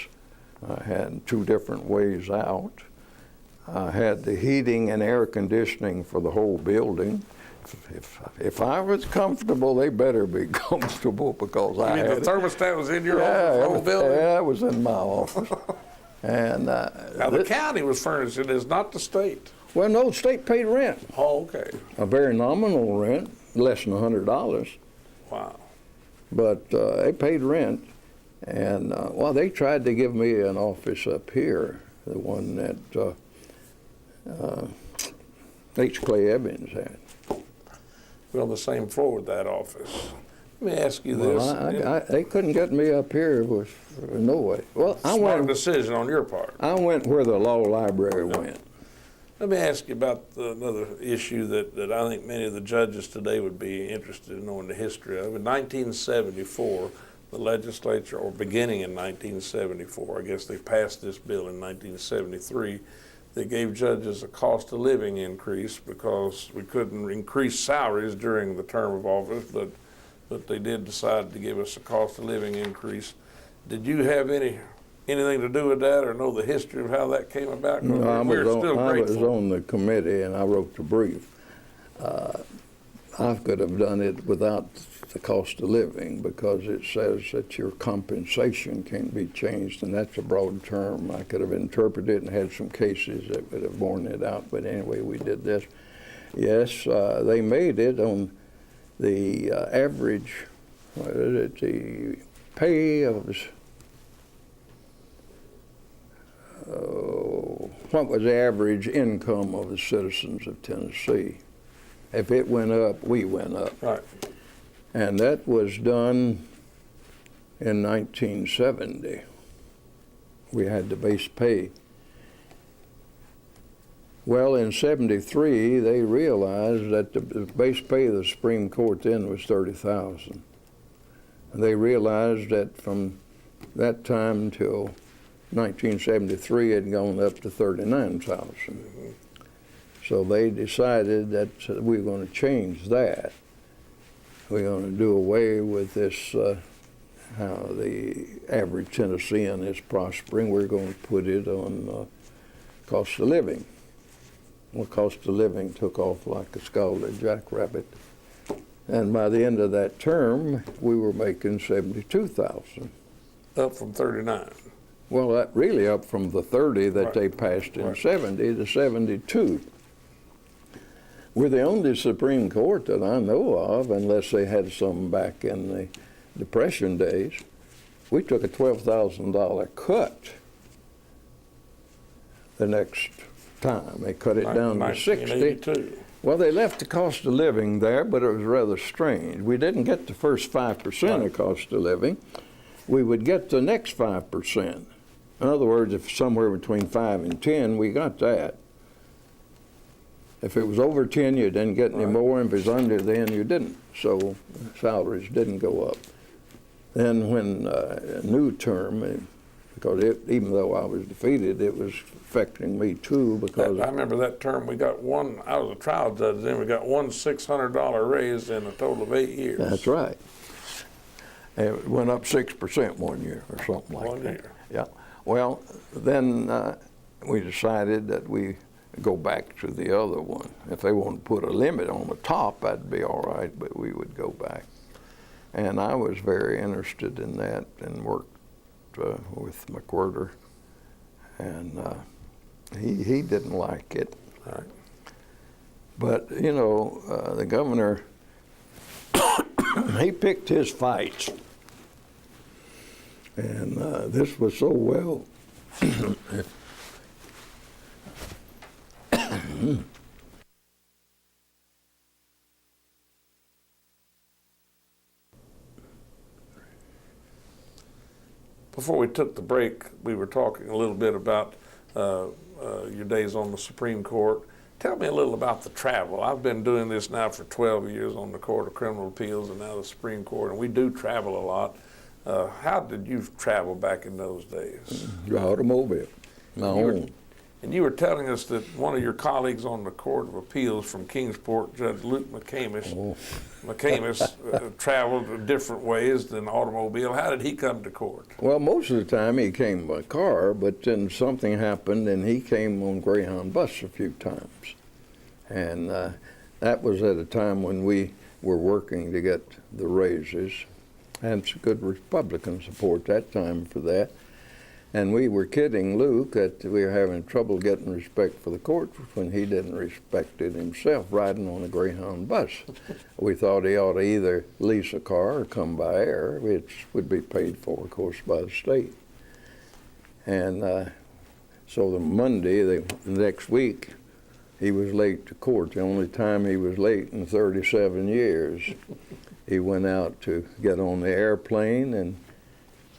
[SPEAKER 2] I had 2 different ways out. I had the heating and air conditioning for the whole building. If I was comfortable, they better be comfortable because I had
[SPEAKER 1] the thermostat was in your office, the whole building?
[SPEAKER 2] Yeah, it was in my office. And
[SPEAKER 1] now the county was furnishing it, not the state.
[SPEAKER 2] Well, no, the state paid rent.
[SPEAKER 1] Oh, okay.
[SPEAKER 2] A very nominal rent, less than $100.
[SPEAKER 1] Wow.
[SPEAKER 2] But they paid rent. And, well, they tried to give me an office up here, the one that H. Clay Evans had.
[SPEAKER 1] We're on the same floor with that office. Let me ask you
[SPEAKER 2] Well,
[SPEAKER 1] this.
[SPEAKER 2] they couldn't get me up here with no way. Well,
[SPEAKER 1] Smart decision on your part.
[SPEAKER 2] I went where the law library went.
[SPEAKER 1] Let me ask you about another issue that I think many of the judges today would be interested in knowing the history of. In 1974, the legislature, or beginning in 1974, I guess they passed this bill in 1973, they gave judges a cost of living increase because we couldn't increase salaries during the term of office, but they did decide to give us a cost of living increase. Did you have anything to do with that or know the history of how that came about?
[SPEAKER 2] No, I was on the committee and I wrote the brief. I could have done it without the cost of living because it says that your compensation can be changed, and that's a broad term. I could have interpreted it and had some cases that would have borne it out, but anyway, we did this. Yes, they made it on the average, what is it, the pay of, what was the average income of the citizens of Tennessee? If it went up, we went up.
[SPEAKER 1] Right.
[SPEAKER 2] And that was done in 1970. We had the base pay. Well, in 73, they realized that the base pay of the Supreme Court then was $30,000. And they realized that from that time till 1973, it had gone up to $39,000. So they decided that we were going to change that. We're going to do away with this, how the average Tennessean is prospering. We're going to put it on cost of living. Well, cost of living took off like a scalded jackrabbit. And by the end of that term, we were making $72,000.
[SPEAKER 1] Up from 39.
[SPEAKER 2] Well, that really up from the 30 that
[SPEAKER 1] Right.
[SPEAKER 2] they passed in
[SPEAKER 1] Right.
[SPEAKER 2] 70 to 72. We're the only Supreme Court that I know of, unless they had some back in the Depression days. We took a $12,000 cut the next time. They cut it down to 60.
[SPEAKER 1] 1982.
[SPEAKER 2] Well, they left the cost of living there, but it was rather strange. We didn't get the first 5% of cost of living. We would get the next 5%. In other words, if somewhere between 5 and 10, we got that. If it was over 10, you didn't get any more. If it was under, then you didn't. So salaries didn't go up. Then when a new term, because even though I was defeated, it was affecting me too because
[SPEAKER 1] I remember that term, we got one, I was a trial judge then, we got one $600 raise in a total of 8 years.
[SPEAKER 2] That's right. It went up 6% one year or something like
[SPEAKER 1] One
[SPEAKER 2] that.
[SPEAKER 1] year.
[SPEAKER 2] Yeah. Well, then we decided that we go back to the other one. If they wanted to put a limit on the top, that'd be all right, but we would go back. And I was very interested in that and worked with McWhirter, and he didn't like it.
[SPEAKER 1] Right.
[SPEAKER 2] But, you know, the governor, he picked his fights. And this was so well.
[SPEAKER 1] Before we took the break, we were talking a little bit about your days on the Supreme Court. Tell me a little about the travel. I've been doing this now for 12 years on the Court of Criminal Appeals and now the Supreme Court, and we do travel a lot. How did you travel back in those days?
[SPEAKER 2] The automobile, my own.
[SPEAKER 1] And you were telling us that one of your colleagues on the Court of Appeals from Kingsport, Judge Luke McCamish, traveled different ways than automobile. How did he come to court?
[SPEAKER 2] Well, most of the time he came by car, but then something happened and he came on Greyhound bus a few times. And that was at a time when we were working to get the raises. And some good Republican support that time for that. And we were kidding Luke that we were having trouble getting respect for the court when he didn't respect it himself riding on a Greyhound bus. We thought he ought to either lease a car or come by air, which would be paid for, of course, by the state. And so the Monday, the next week, he was late to court, the only time he was late in 37 years. He went out to get on the airplane, and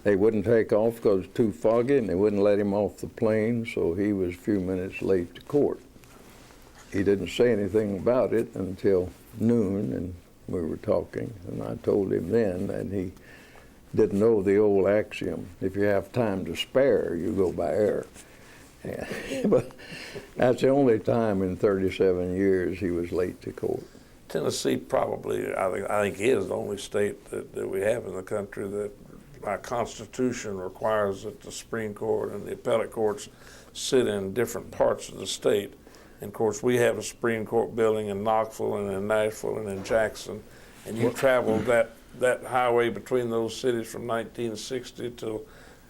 [SPEAKER 2] they wouldn't take off because it was too foggy, and they wouldn't let him off the plane, so he was a few minutes late to court. He didn't say anything about it until noon, and we were talking, and I told him then that he didn't know the old axiom, if you have time to spare, you go by air. But that's the only time in 37 years he was late to court.
[SPEAKER 1] Tennessee probably, I think is the only state that we have in the country that our Constitution requires that the Supreme Court and the appellate courts sit in different parts of the state. And of course, we have a Supreme Court building in Knoxville and in Nashville and in Jackson. And you traveled that highway between those cities from 1960 till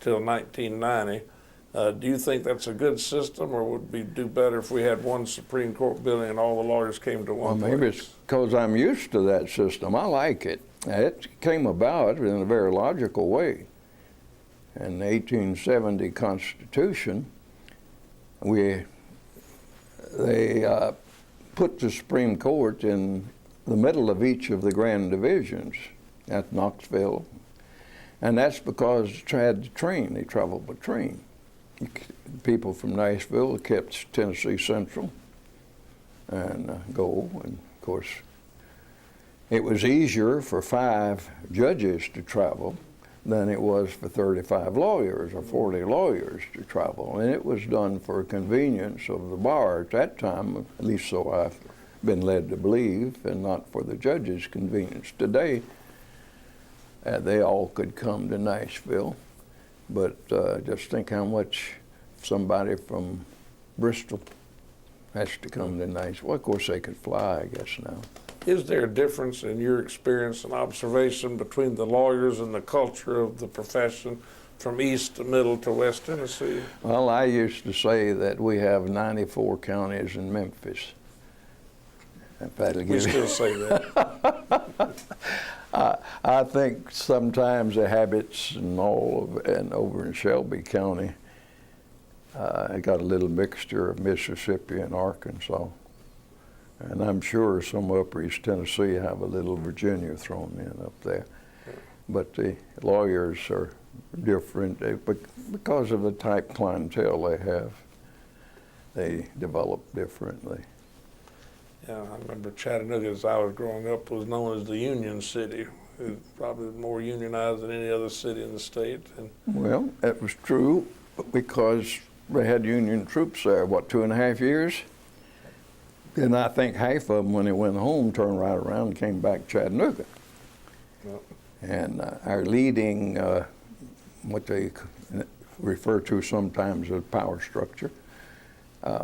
[SPEAKER 1] 1990. Do you think that's a good system, or would we do better if we had one Supreme Court building and all the lawyers came to one place?
[SPEAKER 2] Maybe it's because I'm used to that system. I like it. It came about in a very logical way. In the 1870 Constitution, they put the Supreme Court in the middle of each of the grand divisions at Knoxville, and that's because they had the train. They traveled by train. People from Nashville kept Tennessee Central and go, and of course it was easier for 5 judges to travel than it was for 35 lawyers or 40 lawyers to travel, and it was done for convenience of the bar at that time, at least so I've been led to believe, and not for the judges' convenience. Today they all could come to Nashville. But just think how much somebody from Bristol has to come to Nashville. Well, of course, they could fly, I guess, now.
[SPEAKER 1] Is there a difference in your experience and observation between the lawyers and the culture of the profession from East to Middle to West Tennessee?
[SPEAKER 2] Well, I used to say that we have 94 counties in Memphis. If that'll give
[SPEAKER 1] We still say that.
[SPEAKER 2] I think sometimes the habits and over in Shelby County, I got a little mixture of Mississippi and Arkansas. And I'm sure some upper East Tennessee have a little Virginia thrown in up there. But the lawyers are different because of the type clientele they have. They develop differently.
[SPEAKER 1] Yeah, I remember Chattanooga, as I was growing up, was known as the Union City. It was probably more unionized than any other city in the state.
[SPEAKER 2] Well, that was true because they had Union troops there, 2.5 years? And I think half of them, when they went home, turned right around and came back to Chattanooga.
[SPEAKER 1] Yep.
[SPEAKER 2] And our leading, what they refer to sometimes as power structure,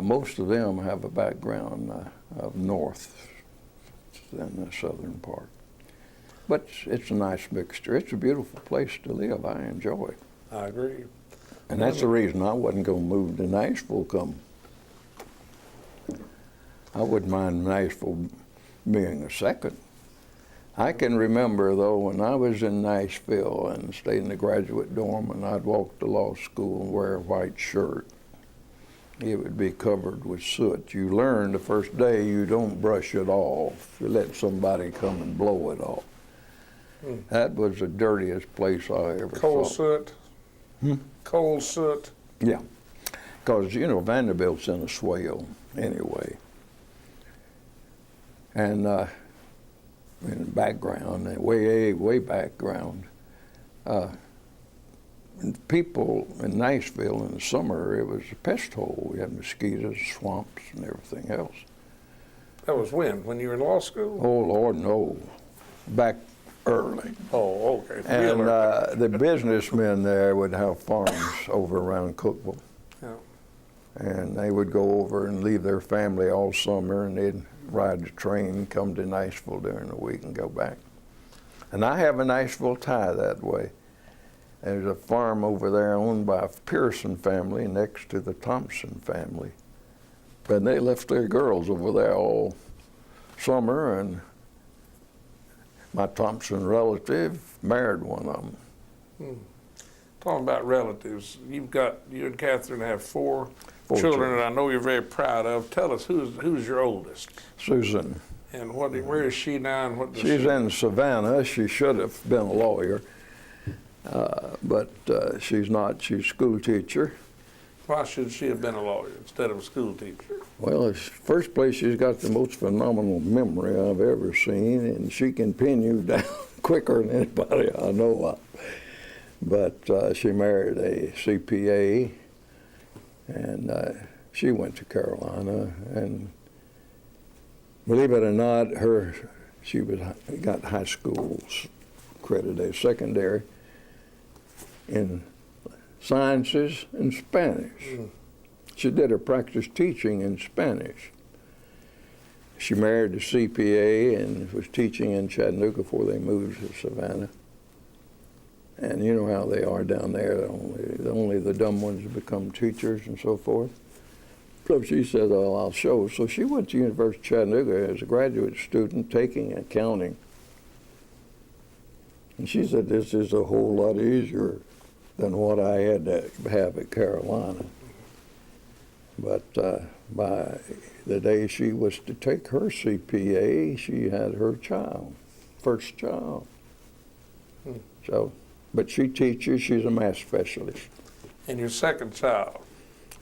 [SPEAKER 2] most of them have a background of north than the southern part. But it's a nice mixture. It's a beautiful place to live. I enjoy it.
[SPEAKER 1] I agree.
[SPEAKER 2] And that's the reason I wasn't going to move to Nashville come. I wouldn't mind Nashville being a second. I can remember, though, when I was in Nashville and stayed in the graduate dorm, and I'd walk to law school and wear a white shirt, it would be covered with soot. You learn the first day you don't brush it off. You let somebody come and blow it off. That was the dirtiest place I ever saw.
[SPEAKER 1] Coal soot? Coal soot?
[SPEAKER 2] Yeah, because, Vanderbilt's in a swale anyway. And in the background, way background, people in Nashville in the summer, it was a pest hole. We had mosquitoes, swamps, and everything else.
[SPEAKER 1] That was when you were in law school?
[SPEAKER 2] Oh, Lord, no. Back early.
[SPEAKER 1] Oh, okay.
[SPEAKER 2] And the businessmen there would have farms over around Cookville.
[SPEAKER 1] Yeah.
[SPEAKER 2] And they would go over and leave their family all summer, and they'd ride the train, come to Nashville during the week and go back. And I have a Nashville tie that way. There's a farm over there owned by a Pearson family next to the Thompson family. But they left their girls over there all summer, and my Thompson relative married one of them.
[SPEAKER 1] Talking about relatives, you and Catherine have four children that I know you're very proud of. Tell us, who's your oldest?
[SPEAKER 2] Susan.
[SPEAKER 1] And where is she now? And what does
[SPEAKER 2] She's in Savannah. She should have been a lawyer, but she's not. She's a school teacher.
[SPEAKER 1] Why should she have been a lawyer instead of a school teacher?
[SPEAKER 2] Well, first place, she's got the most phenomenal memory I've ever seen, and she can pin you down quicker than anybody I know of. But she married a CPA, and she went to Carolina, and believe it or not, she got high school accredited secondary in sciences and Spanish. She did her practice teaching in Spanish. She married a CPA and was teaching in Chattanooga before they moved to Savannah. And you know how they are down there, only the dumb ones become teachers and so forth. So she said, oh, I'll show. So she went to University of Chattanooga as a graduate student taking accounting. And she said, this is a whole lot easier than what I had to have at Carolina. But by the day she was to take her CPA, she had her child, first child. So, but she teaches, she's a math specialist.
[SPEAKER 1] And your second child?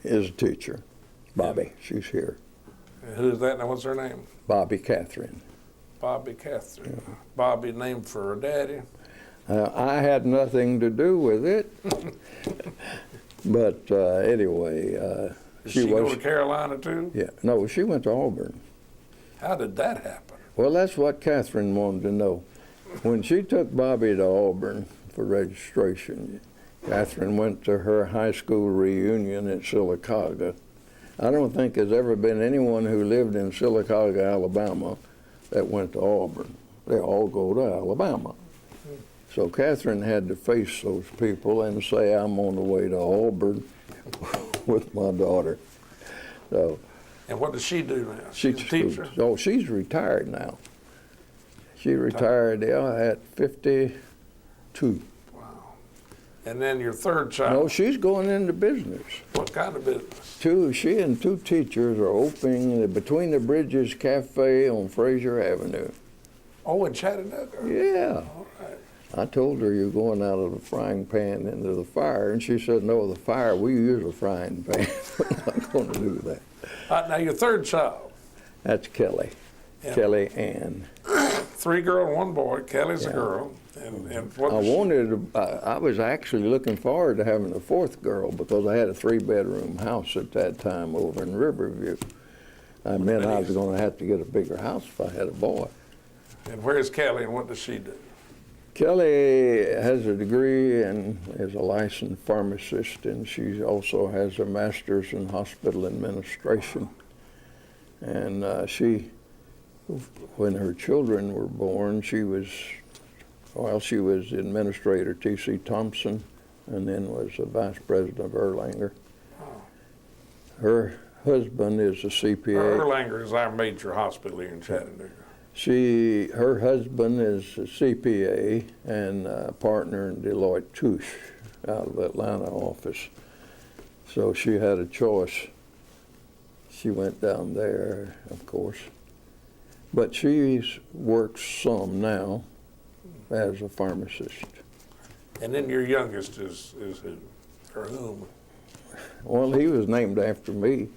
[SPEAKER 2] Is a teacher, Bobby, she's here.
[SPEAKER 1] And who's that now, what's her name?
[SPEAKER 2] Bobby Catherine.
[SPEAKER 1] Bobby Catherine. Yeah. Bobby named for her daddy?
[SPEAKER 2] I had nothing to do with it. But anyway,
[SPEAKER 1] Did she go to Carolina too?
[SPEAKER 2] Yeah, no, she went to Auburn.
[SPEAKER 1] How did that happen?
[SPEAKER 2] Well, that's what Catherine wanted to know. When she took Bobby to Auburn for registration, Catherine went to her high school reunion in Sylacauga. I don't think there's ever been anyone who lived in Sylacauga, Alabama, that went to Auburn. They all go to Alabama. So Catherine had to face those people and say, I'm on the way to Auburn with my daughter. So,
[SPEAKER 1] and what does she do now?
[SPEAKER 2] She's a teacher? Oh, she's retired now. She retired at 52.
[SPEAKER 1] Wow. And then your third child?
[SPEAKER 2] No, she's going into business.
[SPEAKER 1] What kind of business?
[SPEAKER 2] She and two teachers are opening the Between the Bridges Cafe on Fraser Avenue.
[SPEAKER 1] Oh, in Chattanooga?
[SPEAKER 2] Yeah.
[SPEAKER 1] All right.
[SPEAKER 2] I told her you're going out of the frying pan into the fire, and she said, no, the fire, we use a frying pan. We're not going to do that.
[SPEAKER 1] Now, your third child?
[SPEAKER 2] That's Kelly. Yeah. Kelly Ann.
[SPEAKER 1] 3 girls and 1 boy. Kelly's a girl. And what
[SPEAKER 2] I was actually looking forward to having a 4th girl because I had a 3-bedroom house at that time over in Riverview. I meant I was going to have to get a bigger house if I had a boy.
[SPEAKER 1] And where's Kelly and what does she do?
[SPEAKER 2] Kelly has a degree and is a licensed pharmacist, and she also has a master's in hospital administration. And when her children were born, she was administrator T.C. Thompson, and then was the vice president of Erlanger. Her husband is a CPA.
[SPEAKER 1] Erlanger is our major hospital here in Chattanooga.
[SPEAKER 2] Her husband is a CPA and a partner in Deloitte Touche out of Atlanta office. So she had a choice. She went down there, of course. But she works some now as a pharmacist.
[SPEAKER 1] And then your youngest is who? Or whom?
[SPEAKER 2] Well, he was named after me.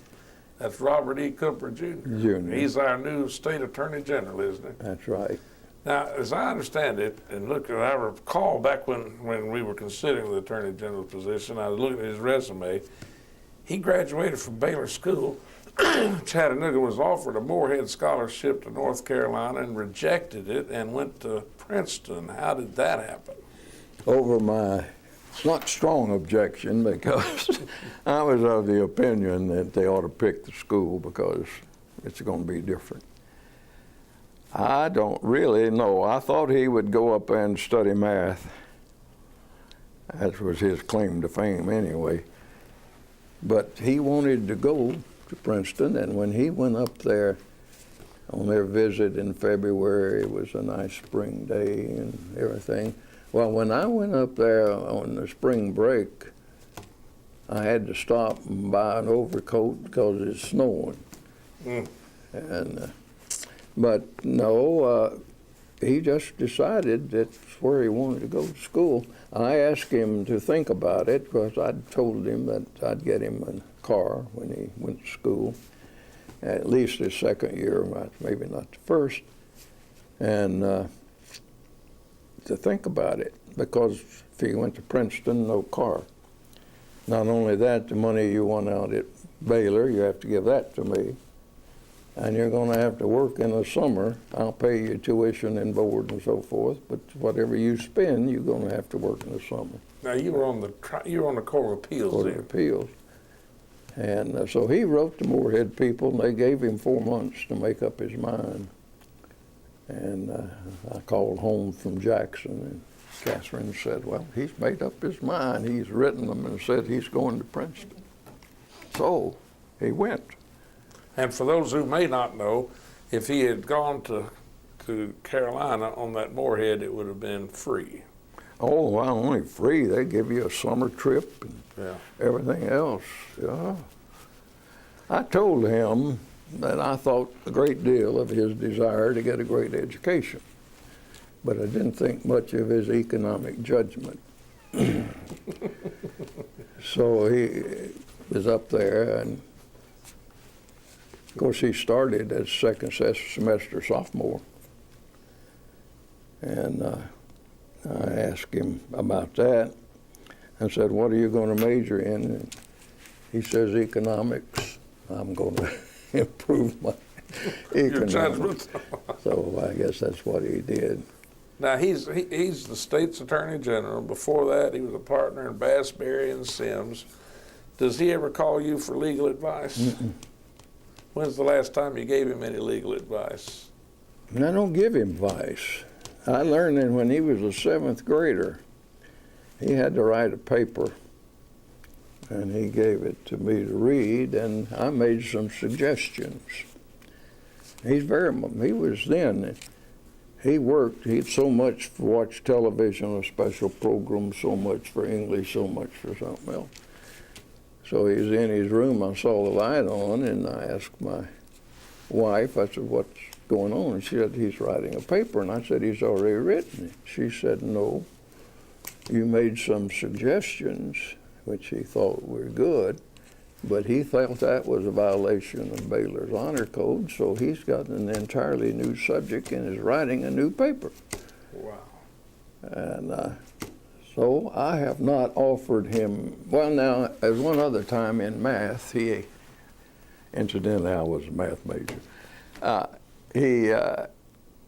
[SPEAKER 1] That's Robert E. Cooper, Jr. He's our new state attorney general, isn't he?
[SPEAKER 2] That's right.
[SPEAKER 1] Now, as I understand it, and look, I recall back when we were considering the attorney general position, I was looking at his resume. He graduated from Baylor School. Chattanooga was offered a Moorhead scholarship to North Carolina and rejected it and went to Princeton. How did that happen?
[SPEAKER 2] Over my not strong objection, because I was of the opinion that they ought to pick the school because it's going to be different. I don't really know. I thought he would go up and study math. That was his claim to fame anyway. But he wanted to go to Princeton, and when he went up there on their visit in February, it was a nice spring day and everything. Well, when I went up there on the spring break, I had to stop and buy an overcoat because it's snowing. And but no, he just decided that's where he wanted to go to school. I asked him to think about it because I'd told him that I'd get him a car when he went to school, at least his second year, maybe not the first. And to think about it, because if he went to Princeton, no car. Not only that, the money you won out at Baylor, you have to give that to me. And you're going to have to work in the summer. I'll pay you tuition and board and so forth, but whatever you spend, you're going to have to work in the summer.
[SPEAKER 1] Now you were on the Court of Appeals.
[SPEAKER 2] Court of Appeals. And so he wrote the Moorhead people, and they gave him 4 months to make up his mind. And I called home from Jackson, and Catherine said, well, he's made up his mind. He's written them and said he's going to Princeton. So he went.
[SPEAKER 1] And for those who may not know, if he had gone to Carolina on that Moorhead, it would have been free.
[SPEAKER 2] Oh, well, only free. They give you a summer trip and everything else. Yeah. I told him that I thought a great deal of his desire to get a great education, but I didn't think much of his economic judgment. So he was up there, and of course he started as second semester sophomore. And I asked him about that. I said, what are you going to major in? And he says, economics. I'm going to improve my economics. So I guess that's what he did.
[SPEAKER 1] Now, he's the state's attorney general. Before that, he was a partner in Bass, Berry, and Sims. Does he ever call you for legal advice?
[SPEAKER 2] Mm-mm.
[SPEAKER 1] When's the last time you gave him any legal advice?
[SPEAKER 2] And I don't give him advice. I learned that when he was a 7th grader, he had to write a paper, and he gave it to me to read, and I made some suggestions. He was then, he worked, he had so much for watch television, a special program, so much for English, so much for something else. So he was in his room, I saw the light on, and I asked my wife, I said, what's going on? And she said, he's writing a paper. And I said, he's already written it. She said, no, you made some suggestions, which he thought were good, but he felt that was a violation of Baylor's honor code, so he's got an entirely new subject and is writing a new paper.
[SPEAKER 1] Wow.
[SPEAKER 2] And so I have not offered him, well now, as one other time in math, incidentally I was a math major, he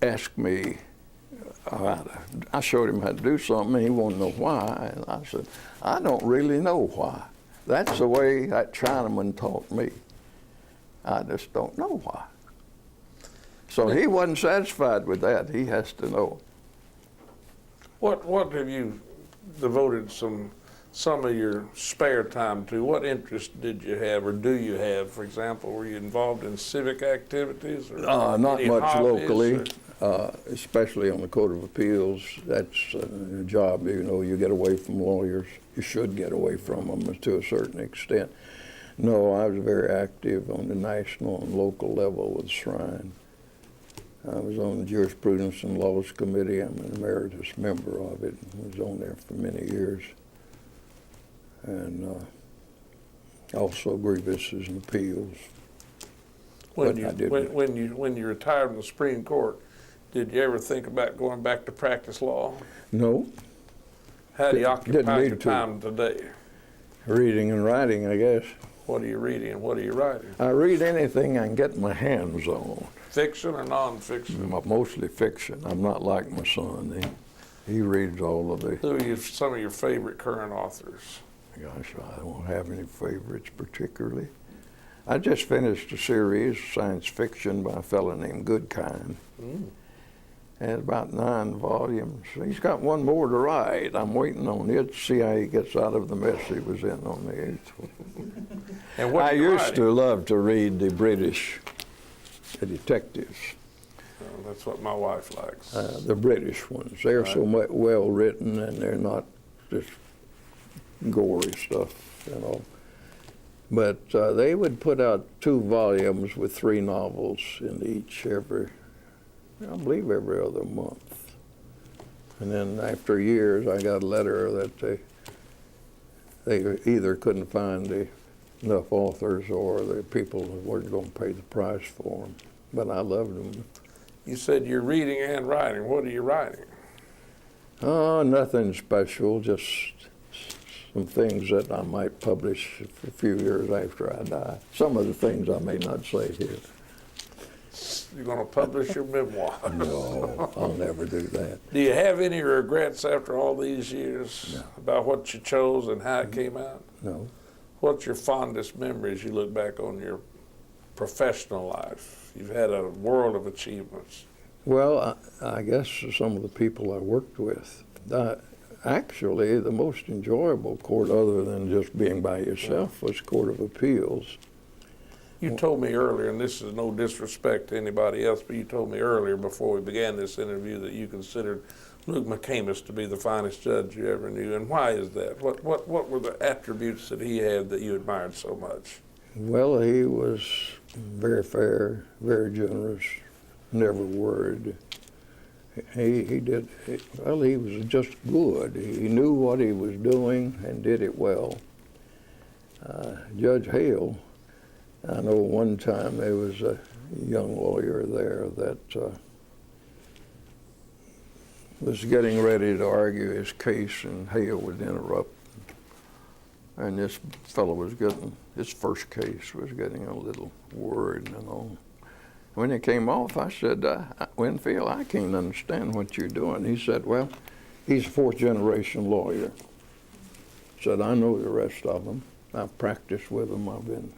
[SPEAKER 2] asked me, I showed him how to do something, and he wanted to know why, and I said, I don't really know why. That's the way that Chinaman taught me. I just don't know why. So he wasn't satisfied with that. He has to know.
[SPEAKER 1] What have you devoted some of your spare time to? What interest did you have, or do you have? For example, were you involved in civic activities? Or
[SPEAKER 2] Not much
[SPEAKER 1] hobbies,
[SPEAKER 2] locally, especially on the Court of Appeals. That's a job, you get away from lawyers. You should get away from them to a certain extent. No, I was very active on the national and local level with Shrine. I was on the Jurisprudence and Laws Committee. I'm an emeritus member of it. I was on there for many years. And also grievances and appeals.
[SPEAKER 1] When you retired from the Supreme Court, did you ever think about going back to practice law?
[SPEAKER 2] No.
[SPEAKER 1] How do you occupy your time today?
[SPEAKER 2] Reading and writing, I guess.
[SPEAKER 1] What are you reading and what are you writing?
[SPEAKER 2] I read anything I can get my hands on.
[SPEAKER 1] Fiction or nonfiction?
[SPEAKER 2] Mostly fiction. I'm not like my son. He reads all of the...
[SPEAKER 1] Who are some of your favorite current authors?
[SPEAKER 2] Gosh, I don't have any favorites particularly. I just finished a series, science fiction, by a fellow named Goodkind. And about 9 volumes. He's got one more to write. I'm waiting on it to see how he gets out of the mess he was in on the 8th.
[SPEAKER 1] And what
[SPEAKER 2] I used to love to read the British detectives.
[SPEAKER 1] That's what my wife likes.
[SPEAKER 2] The British ones. They're so well written, and they're not just gory stuff, But they would put out 2 volumes with 3 novels in each I believe every other month. And then after years, I got a letter that they either couldn't find enough authors or the people weren't going to pay the price for them. But I loved them.
[SPEAKER 1] You said you're reading and writing. What are you writing?
[SPEAKER 2] Oh, nothing special, just some things that I might publish a few years after I die. Some of the things I may not say here.
[SPEAKER 1] You're going to publish your memoir?
[SPEAKER 2] No, I'll never do that.
[SPEAKER 1] Do you have any regrets after all these years about what you chose and how it came out?
[SPEAKER 2] No.
[SPEAKER 1] What's your fondest memories you look back on your professional life? You've had a world of achievements.
[SPEAKER 2] Well, I guess some of the people I worked with, actually the most enjoyable court other than just being by yourself was Court of Appeals.
[SPEAKER 1] You told me earlier, and this is no disrespect to anybody else, but you told me earlier before we began this interview that you considered Luke McCamus to be the finest judge you ever knew. And why is that? What were the attributes that he had that you admired so much?
[SPEAKER 2] Well, he was very fair, very generous, never worried. He was just good. He knew what he was doing and did it well. Judge Hale, I know one time there was a young lawyer there that was getting ready to argue his case, and Hale would interrupt. And this fellow was getting, his first case was getting a little worried and all. When it came off, I said, Winfield, I can't understand what you're doing. He said, well, he's a fourth-generation lawyer. Said, I know the rest of them. I've practiced with them. I've been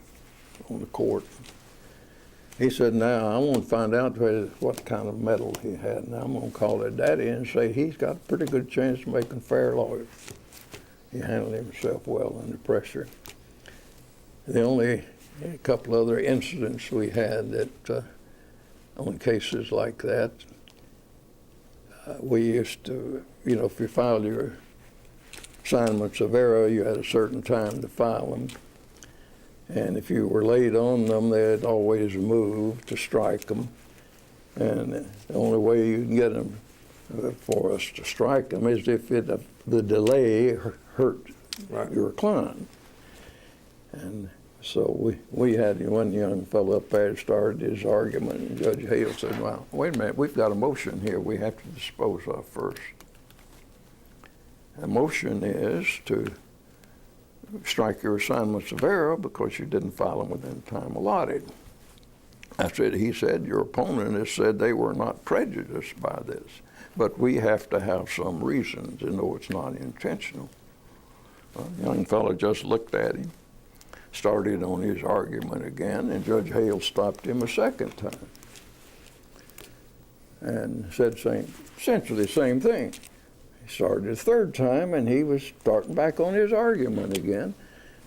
[SPEAKER 2] on the court. He said, now I want to find out what kind of medal he had. Now I'm going to call it daddy and say he's got a pretty good chance of making fair lawyers. He handled himself well under pressure. The only couple other incidents we had that on cases like that, we used to, if you filed your assignments of error, you had a certain time to file them. And if you were late on them, they'd always move to strike them. And the only way you can get them for us to strike them is if the delay hurt your client. And so we had one young fellow up there started his argument, and Judge Hale said, well, wait a minute, we've got a motion here we have to dispose of first. The motion is to strike your assignments of error because you didn't file them within the time allotted. He said, your opponent has said they were not prejudiced by this, but we have to have some reason to know it's not intentional. Well, the young fellow just looked at him, started on his argument again, and Judge Hale stopped him a second time and said essentially the same thing. He started a third time, and he was starting back on his argument again.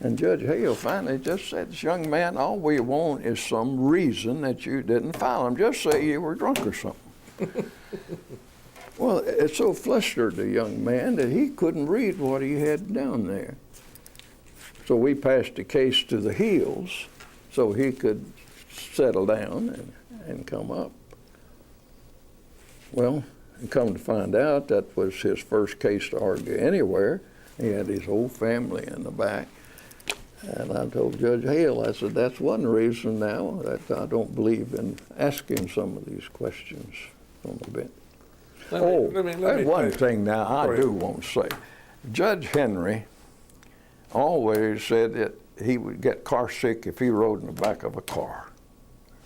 [SPEAKER 2] And Judge Hale finally just said, this young man, all we want is some reason that you didn't file them. Just say you were drunk or something. Well, it so flustered the young man that he couldn't read what he had down there. So we passed the case to the heels so he could settle down and come up. Well, and come to find out, that was his first case to argue anywhere. He had his whole family in the back. And I told Judge Hale, I said, that's one reason now that I don't believe in asking some of these questions on the bench. One thing now I do want to say. Judge Henry always said that he would get car sick if he rode in the back of a car.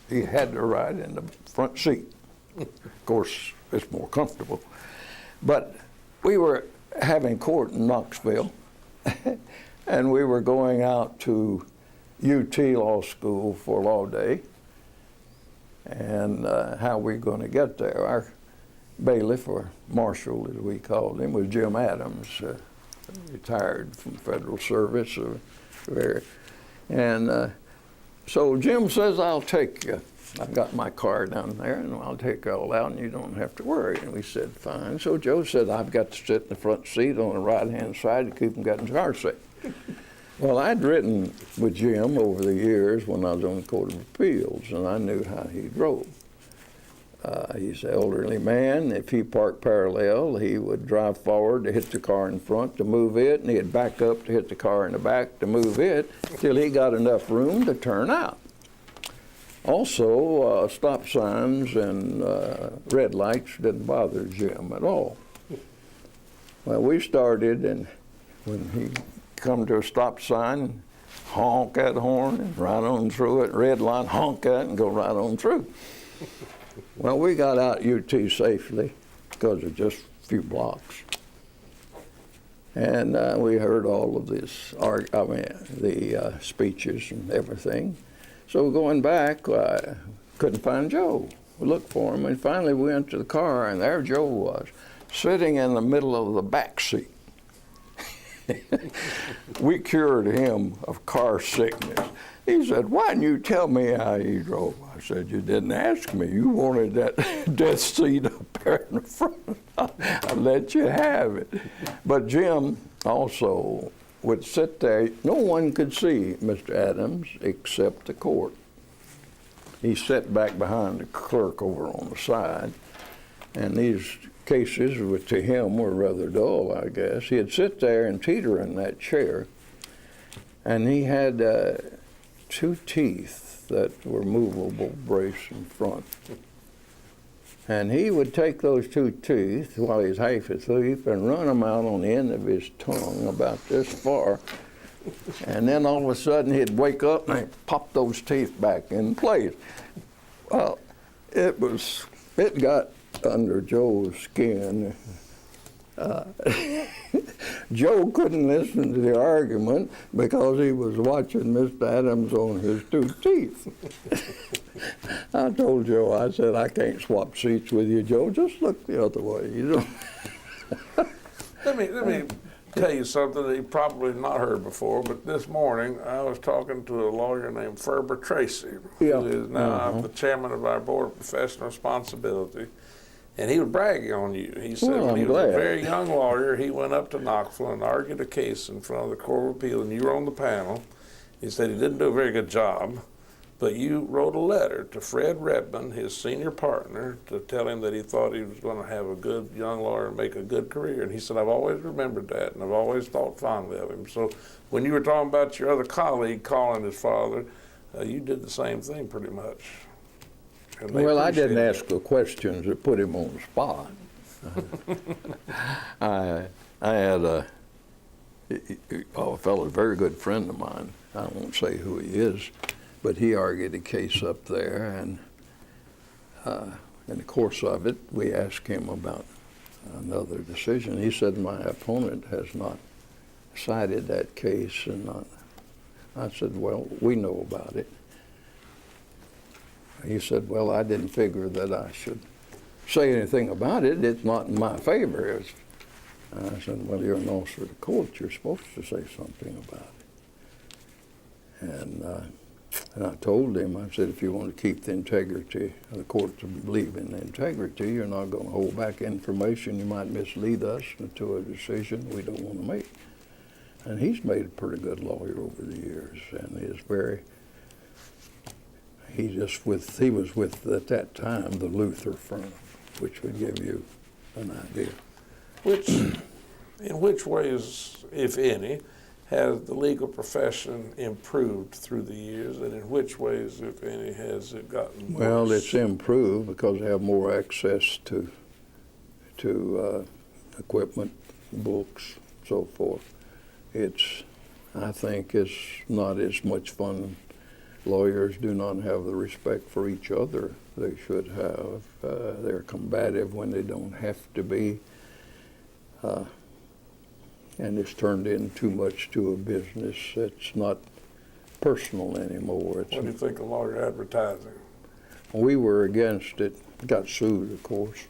[SPEAKER 2] He had to ride in the front seat. Of course, it's more comfortable. But we were having court in Knoxville, and we were going out to UT Law School for Law Day, and how we going to get there. Our bailiff, or marshal as we called him, was Jim Adams, retired from federal service. So Jim says, I'll take you. I've got my car down there, and I'll take you all out, and you don't have to worry. And we said, fine. So Joe said, I've got to sit in the front seat on the right-hand side to keep him getting the car sick. Well, I'd written with Jim over the years when I was on the Court of Appeals, and I knew how he drove. He's an elderly man. If he parked parallel, he would drive forward to hit the car in front to move it, and he'd back up to hit the car in the back to move it, till he got enough room to turn out. Also, stop signs and red lights didn't bother Jim at all. Well, we started, and when he come to a stop sign, honk that horn and right on through it, red light, honk that and go right on through. Well, we got out UT safely because of just a few blocks. And we heard all of this, the speeches and everything. So going back, couldn't find Joe. We looked for him, and finally we went to the car, and there Joe was, sitting in the middle of the back seat. We cured him of car sickness. He said, "Why didn't you tell me how you drove?" I said, "You didn't ask me. You wanted that death seat up there in the front. I let you have it." But Jim also would sit there. No one could see Mr. Adams except the court. He sat back behind the clerk over on the side, and these cases to him were rather dull, I guess. He'd sit there and teeter in that chair, and he had 2 teeth that were movable brace in front. And he would take those 2 teeth while he's half asleep and run them out on the end of his tongue about this far. And then all of a sudden he'd wake up and he'd pop those teeth back in place. Well, it got under Joe's skin. Joe couldn't listen to the argument because he was watching Mr. Adams on his 2 teeth. I told Joe, I said, "I can't swap seats with you, Joe. Just look the other way, you know."
[SPEAKER 1] Let me tell you something that you probably not heard before, but this morning I was talking to a lawyer named Ferber Tracy,
[SPEAKER 2] Yeah.
[SPEAKER 1] who is now the chairman of our Board of Professional Responsibility. And he was bragging on you. He said
[SPEAKER 2] Well,
[SPEAKER 1] when he
[SPEAKER 2] I'm
[SPEAKER 1] was a
[SPEAKER 2] glad.
[SPEAKER 1] very young lawyer, he went up to Knoxville and argued a case in front of the Court of Appeal, and you were on the panel. He said he didn't do a very good job, but you wrote a letter to Fred Redmond, his senior partner, to tell him that he thought he was going to have a good young lawyer and make a good career. And he said, "I've always remembered that, and I've always thought fondly of him." So when you were talking about your other colleague calling his father, you did the same thing pretty much. And they
[SPEAKER 2] Well, I didn't
[SPEAKER 1] appreciated
[SPEAKER 2] ask the questions that put him on the spot. I had a fellow, a very good friend of mine. I won't say who he is, but he argued a case up there, and in the course of it, we asked him about another decision. He said, "My opponent has not cited that case," and I said, "Well, we know about it." He said, "Well, I didn't figure that I should say anything about it. It's not in my favor." I said, "Well, you're an officer of the court. You're supposed to say something about it." And I told him, I said, "If you want to keep the integrity of the court to believe in the integrity, you're not going to hold back information. You might mislead us into a decision we don't want to make." And he's made a pretty good lawyer over the years, and is very. He was with at that time the Luther firm, which would give you an idea.
[SPEAKER 1] In which ways, if any, has the legal profession improved through the years, and in which ways, if any, has it gotten worse?
[SPEAKER 2] Well, it's improved because they have more access to equipment, books, so forth. I think it's not as much fun. Lawyers do not have the respect for each other they should have. They're combative when they don't have to be. And it's turned in too much to a business. It's not personal anymore.
[SPEAKER 1] What do you think of lawyer advertising?
[SPEAKER 2] We were against it. Got sued, of course.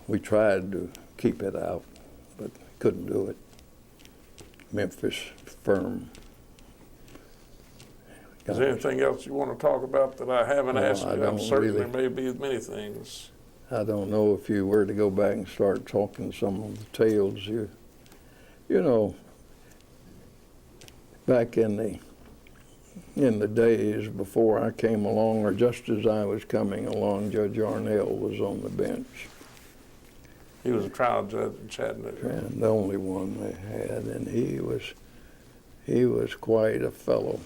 [SPEAKER 2] We tried to keep it out, but couldn't do it. Memphis firm.
[SPEAKER 1] Is there anything else you want to talk about that I haven't asked you? I'm certain
[SPEAKER 2] really.
[SPEAKER 1] there may be many things.
[SPEAKER 2] I don't know if you were to go back and start talking some of the tales. You know, back in the days before I came along, or just as I was coming along, Judge Arnell was on the bench.
[SPEAKER 1] He was a trial judge in Chattanooga.
[SPEAKER 2] And the only one they had, and he was quite a fellow.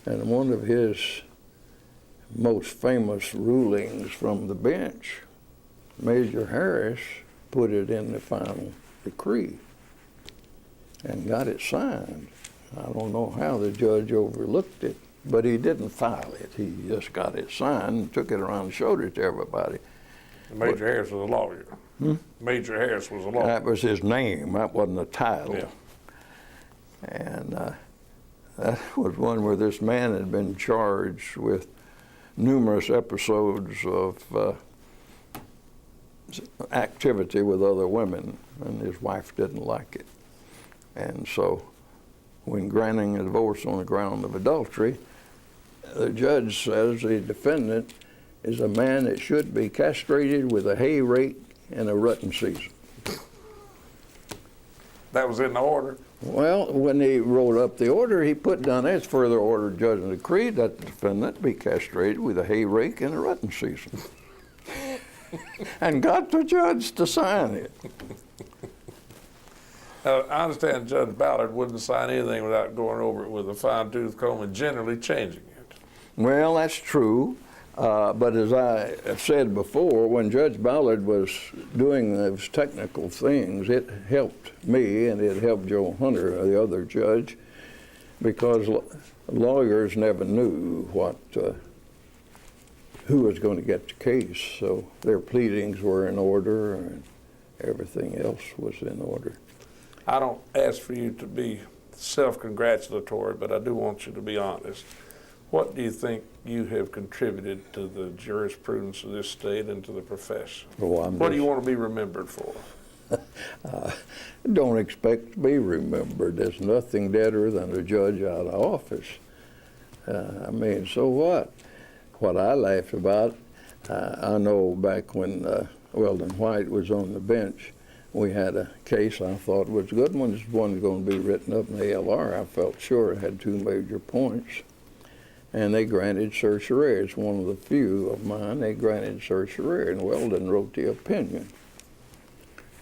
[SPEAKER 2] And one of his most famous rulings from the bench, Major Harris put it in the final decree and got it signed. I don't know how the judge overlooked it, but he didn't file it. He just got it signed and took it around and showed it to everybody.
[SPEAKER 1] Major Harris was a lawyer. Major Harris was a lawyer.
[SPEAKER 2] That was his name. That wasn't a title.
[SPEAKER 1] Yeah.
[SPEAKER 2] And that was one where this man had been charged with numerous episodes of activity with other women, and his wife didn't like it. And so when granting a divorce on the ground of adultery, the judge says the defendant is a man that should be castrated with a hay rake in a rutting season.
[SPEAKER 1] That was in the order.
[SPEAKER 2] Well, when he wrote up the order, he put down as further order, judge, and decree that the defendant be castrated with a hay rake in a rutting season. And got the judge to sign it.
[SPEAKER 1] I understand Judge Ballard wouldn't sign anything without going over it with a fine-tooth comb and generally changing it.
[SPEAKER 2] Well, that's true. But as I have said before, when Judge Ballard was doing those technical things, it helped me and it helped Joe Hunter, the other judge, because lawyers never knew who was going to get the case. So their pleadings were in order and everything else was in order.
[SPEAKER 1] I don't ask for you to be self-congratulatory, but I do want you to be honest. What do you think you have contributed to the jurisprudence of this state and to the profession? What do you want to be remembered for?
[SPEAKER 2] Don't expect to be remembered. There's nothing deader than a judge out of office. I mean, so what? What I laugh about, I know back when Weldon White was on the bench, we had a case I thought was a good one. This one's going to be written up in the LR. I felt sure it had two major points. And they granted certiorari. It's one of the few of mine. They granted certiorari, and Weldon wrote the opinion.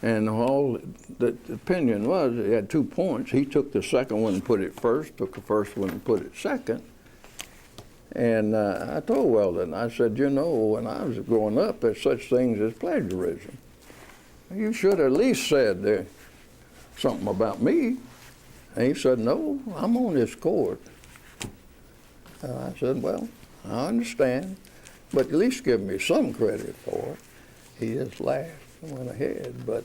[SPEAKER 2] And all the opinion was, it had 2 points. He took the second one and put it first, took the first one and put it second. And I told Weldon, I said, you know, when I was growing up, there's such things as plagiarism. You should have at least said something about me. And he said, no, I'm on this court. I said, well, I understand, but at least give me some credit for it. He just laughed and went ahead, but...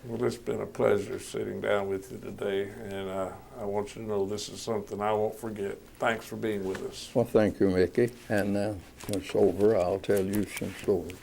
[SPEAKER 1] Well, it's been a pleasure sitting down with you today, and I want you to know this is something I won't forget. Thanks for being with us.
[SPEAKER 2] Well, thank you, Mickey, and when it's over, I'll tell you some stories.